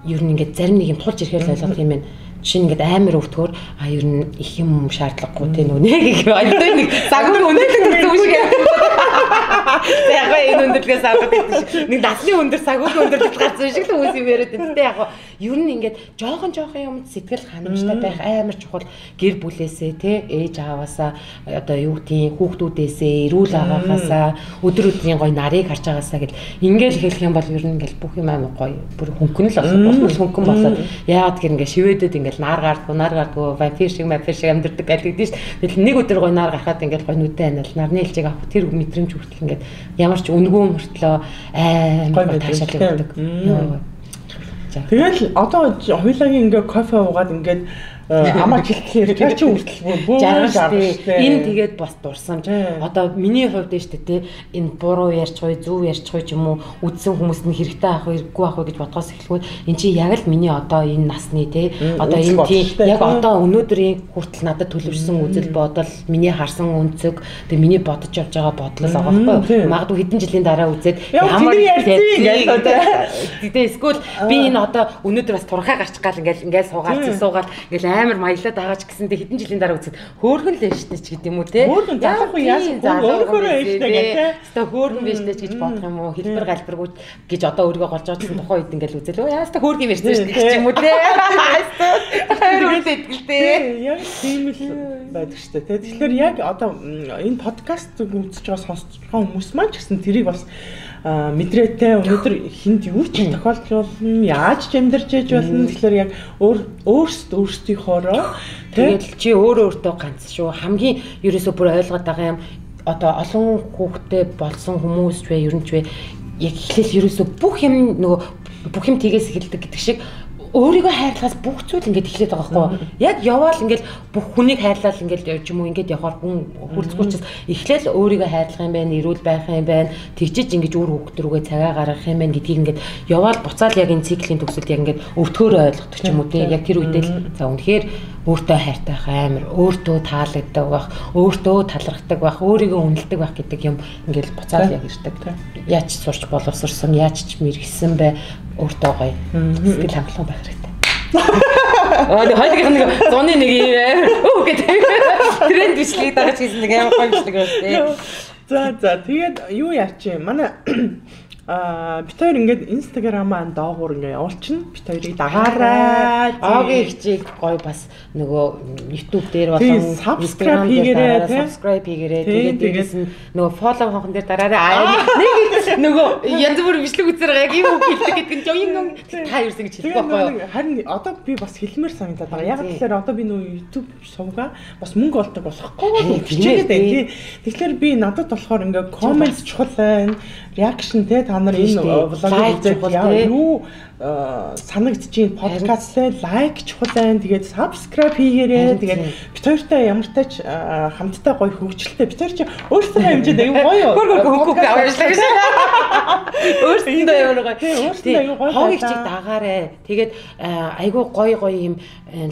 ер нь ингээд зарим нэг юм тулж ирэхээр л ойлгох юм байна. Жишээ нь ингээд амар өвтгөр ер нь их юм шаардлагагүй те нөгөө нэг одоо нэг загвар өндөрлөг гэсэн үг шиг ярьдаг. Яг энэ өндөрлөгөөс аваад байдаг. Нэг насны өндөр загвар өндөрлөг гарсан шиг л үс юм яриад байна. Гэтэ яг ер нь ингээд жоохон юм сэтгэл ханамжтай байх амар чухал гэр бүлээсээ те ээж аваасаа одоо юу тийм хүүхдүүдээсээ эрүүл агаагаасаа өдөр өдрийн гоё нарыг харж байгаасаа гэл ингээл хэлэх юм бол ер нь ингээл бүх юм амар гоё бүр хөнгөн л болох хөнгөн болоод яагаад гэр ингээд шивэдэд ингээл нар гардгүй вампир шиг амьдэрдэг гэдэг дээ шүү. Тэгэл нэг өдөр гоё нар гарахад ингээл гоё нүдэ анал нарны хэлжийг авах тэр мэдрэмж хүртэл ингээд ямар ч үнгүү мөртлөө амар таашаал өгдөг. Тэгэл одоо хоёулагийн ингээ кофе уугаад ингээд амаа хэлтлээ тэр чинь хүртэл жаргалтай. Энэ тэгээд бас дурсамж. Одоо миний хувьд нь шүү дээ энэ буруу ярьчихгүй, зөв ярьчихгүй ч юм уу үдсэн хүмүүст нь хэрэгтэй авах хэрэггүй авах гэж бодгоос эхлэхгүй эн чинь яг л миний одоо энэ насны те одоо энэ тийм яг одоо өнөөдрийн хүртэл надад төлөвшсөн үзэл бодол, миний харсан өнцөг, тэгээ миний бодож явж байгаа бодол байгаа байхгүй юу? Магадгүй хэдэн жилийн дараа үзээд ямар тэгээд эсвэл би энэ одоо өнөөдөр бас турхаа гарчих гал ингээл суугаад ингээл амар маялаад байгаа ч гэсэндээ хэдэн жилийн дараа үзэхэд хөөргөн л байж тээ ч гэдэг юм уу те. Хөөргөн залахгүй яасан хөөргөн ээжтэй гэдэг. Өстө хөөргөн байж тээ ч гэж бодох юм уу? Хэлбэр галбиргүй гэж одоо өөрийгөө голж очихсан тухайн үед ингээл үзэл өө яаста хөөргөн байж тээ гэж юм уу те. Хайр үлдээдгэлтэй. Яг тийм л байдаг шүү дээ. Тэгэхээр яг одоо энэ подкаст үзэж байгаа сонсож байгаа хүмүүс маань ч гэсэн тэрийг бас мэдрээтэй өнөөдөр хинт юу ч тохиолдож болно, яаж ч амьдарч яж болно. Тэгэхээр яг өөрсдийнхоороо тэгэл чи өөрөө ганц шүү. Хамгийн ерөөсөө бүр ойлгоод байгаа юм. Одоо олон хүүхдтэй болсон хүмүүс ч вэ, ер нь ч вэ яг эхлээл ерөөсөө бүх юм тгээс эхэлдэг гэдэг шиг өөрийгөө хайрлахаас бүх зүйл ингээд эхлээд байгаа байхгүй. Яг яваал ингээд бүх хүнийг хайрлал ингээд явж юм уу ингээд явахаар хүн хүрцгүүчээс эхлээл өөрийгөө хайрлах юм байна, эрүүл байх юм байна, тэгжиж ингээд өөр хүүхд рүүгээ цагаа гаргах юм байна гэдгийг ингээд яваал буцаал яг энэ циклийн төгсөлд яг ингээд өвтгөөрөө ойлгодог ч юм уу тий. Яг тэр үедээ л за үнэхээр өөртөө хайртай байх амар, өөртөө таалагддаг байх, өөртөө талархдаг байх, өөрийгөө үнэлдэг байх гэдэг юм ингээд буцаал яг ирдэг. Яаж ч сурч боловсрсон, яаж ч мэрэгсэн бай өөртөө гоё сэтгэл хангалуун байх хэрэгтэй. Хоёрын нэг зуны нэг юм гэдэг тренд бичлэг дагаж хийсэн нэг амар гоё бичлэг байна тий. За тэгээд юу яач юм манай бид хоёр ингээд инстаграмаа доогуур ингээд явуулчихна. Бид хоёрыг дагаарай. Огийн хичээл гоё бас нөгөө YouTube дээр болон subscribe хийгээрэй. Тэгээд дээрээс нь нөгөө follow хонхон дээр дараарай. Нэг нөгөө янз бүр бичлэг үзээр байгаа яг юм хэлдэг гэдэг нь юм та юусэн гэж хэлэх байхгүй юу? Харин одоо би бас хэлмээр санагдаад байгаа. Яг тэгэхээр одоо би нөгөө YouTube сувга бас мөнгө олдог болохгүй хичээгээд байна. Тэгэхээр би надад болохоор ингээд comment чухал байна. Reaction те та нар энэ влог үзээд юу санагдж байна подкасттай лайк чухал байна. Тэгээд subscribe хийгээрэй. Тэгээд бид хоёртай ямар тач хамтдаа гоё хөгжилтэй бид хоёр чи өөрсдөө хэмжээд аюу гоё. Хөөг аваачлаа гэж. Өөрсдөө ямар гоё. Өөрсдөө аюу гоё. Хоогийг чиг дагаарай. Тэгээд айгуу гоё юм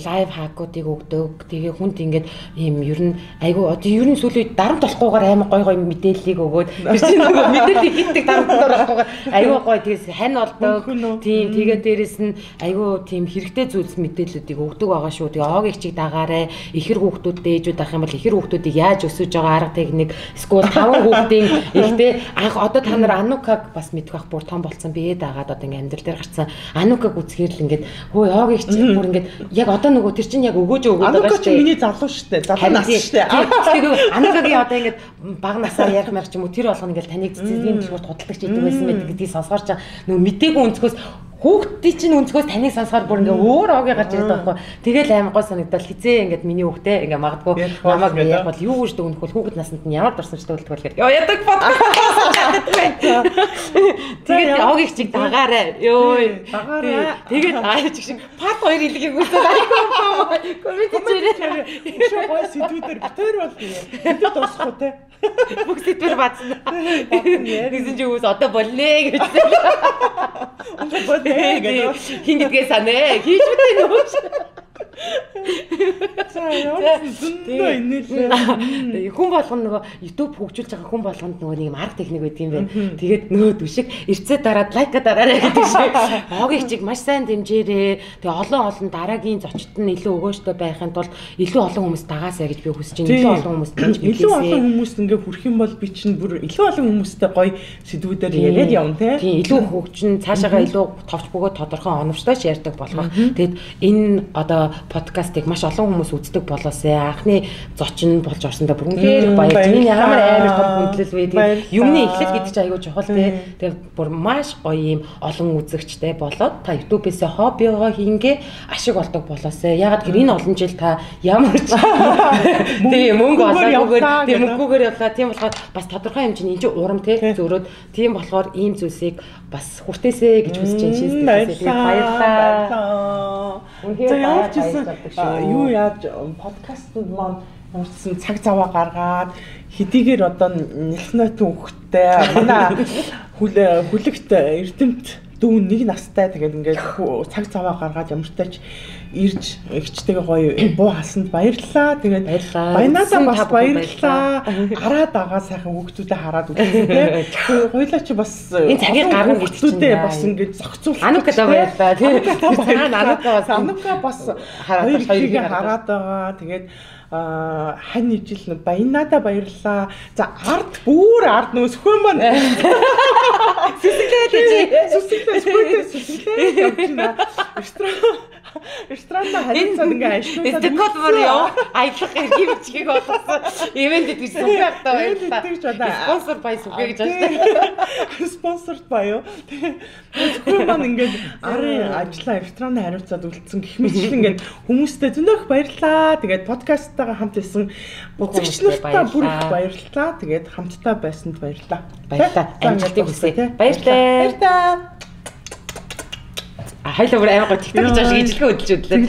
лайв хакуудыг өгдөг. Тэгээ хүнд ингээд юм ер нь айгуу одоо ер нь сүүлийн дарамт болохгүйгээр амар гоё мэдээллийг өгөөд тэр чинь нөгөө мэдээлэл хийдэг дарамтаар болохгүйгээр айгуу гоё тэгээс хань олдог. Тийм тэгээд дээрэс нь айгуу тийм хэрэгтэй зүйлс мэдээллүүдийг өгдөг байгаа шүү. Тэгээ огийн чиг дагаарай. Ихэр хүүхдүүдтэй ээжүүд ах юм бол ихэр хүүхдүүдийг яаж өсөж байгаа арга техник эсвэл 5 хүүхдийн ихтэй анх одоо та нар Анукаг бас мэдэх бах бүр том болцсон бие дагаад одоо ингээм амьдрал дээр гарцсан Анукаг үзэхээр л ингээд хөө огийн чиг бүр ингээд яг одоо нөгөө тэр чинь яг өгөөж байгаа шүү дээ. Анукаг чинь миний залуу шүү дээ. Залуу нас шүү дээ. Тэгээ Анукагийн одоо ингээд баг насаар ярих мэрч юм уу тэр болгоно ингээд таныг цэцгийн төлөвт худалдагч идэг байсан байдаг гэдгийг сонсгоор чаа нөгөө мдээгүй өнцгөөс хүүхдийн чинь өнцгөөс таныг сонсохоор бүр ингээ өөр огийн гарч ирээд байгаа байхгүй. Тэгэл аим гой санагдал хизээ ингээд миний хүүхдээ ингээ магадгүй намайг яг бол юу гэж дүгнэх бол хүүхэд насанд нь ямар дурсамжтай үлдэх вэ гэхээр яадаг подкаст. Тэгээд огийн чиг дагаарай. Ёо. Дагаарай. Тэгээд ааж шиг part 2 хэлгийг үзээд айгүй коммент хийрээ. Шоо гой сэдвүүдээр битээр бол хэдэд дуусахгүй те. Бүх сэдвэр бацсан. Гэсэн чи үс одоо болнэ гэж. Онцгой болнэ гэж. Хин гэдгээ санаа. Хийж мэдээ нөөш. За яа зөндөө инээлээ. Хүн болгоно нөгөө YouTube хөгжүүлж байгаа хүн болгонд нөгөө нэг арга техник байдаг юм байна. Тэгээд нөгөө түшиг эрцээ дараад лайка дараарай гэдэг шиг. Огийн чиг маш сайн дэмжээрээ. Тэгээ олон дараагийн зочид нь илүү өгөөжтэй байхын тулд илүү олон хүмүүс дагаасаа гэж би хүсэж байна. Илүү олон хүмүүс дэмж билээсэй. Илүү олон хүмүүст ингээ хүрэх юм бол би чинь бүр илүү олон хүмүүстэй гоё сэдвүүдээр яриад явна те. Тийм илүү хөгжин цаашаагаа илүү товч бөгөөд тодорхой оновчтой ярьдаг болгох. Тэгэд энэ одоо подкастыг маш олон хүмүүс үздэг болоосай. Анхны зочин болж орсондоо бүр үнээр баярлалаа. Миний ямар амар том хүндлэл вэ. Тэгээд юмны эхлэл гэдэг чинь аягүй чухал те. Тэгээд бүр маш гоё юм олон үзэгчтэй болоод та YouTube-ээс хоббигоо хийнгээ ашиг олдог болоосай. Ягаад гэвэл энэ олон жил та ямар ч тийм мөнгө олоогүй тийм мөнгөөр явлаа. Тийм болохоор бас тодорхой хэмжээний энэ урам те зөрөөд тийм болохоор ийм зүйлсийг бас хүртээсэй гэж хүсэж байна шийдсэн. Тэгээд баярлалаа. Юу яаж подкастууд маань урдсан цаг заваа гаргаад хэдийгээр одоо нэлнэтэн хүүхдтэй манай хүлэгт эрдэмт дүү нэг настай тэгээд ингээд цаг заваа гаргаад ямар ч тач ирж эгчтэйгээ гоё буу халсанд баярлалаа. Тэгээд баярлалаа. Баянадаа бас баярлалаа. Хараад байгаа сайхан хүүхдүүдэд хараад үзсэн тийм. Хоёлаа чи бас энэ цагийг гарна гэж хүүхдүүдэд бас ингэж зохицуулах. Анукада баярлалаа тийм. Анука бас хоёрыг хараад байгаа. Тэгээд хань ижил Баянадаа баярлалаа. За бүр ард нөөсхөө маань сүсгэлээ явж байна. Ресторанда харилцаад ингээ ашиглуулаад Стекот мөр яа аялах хэрэг бичгийг болгосон. Ивент гэж сүгээртэй баярлалаа. Спонсор бай сүгээ гэж байна. Спонсорд бай юу. Тэгэхээр маань ингээ арын ажлаа ресторанд хариуцаад үлдсэн гэх мэтчил ингээ хүмүүстэй зөндөх баярлалаа. Тэгээд подкасттайгаа хамт исэн үзэгч нартай бүр их баярлалаа. Тэгээд хамтдаа байсанд баярлалаа. Баярлалаа. Амжилтыг хүсье. Баярлалаа. Хайлаа бүр аймаг TikTok гэж ижлэгээ хөдөлж өдлөө.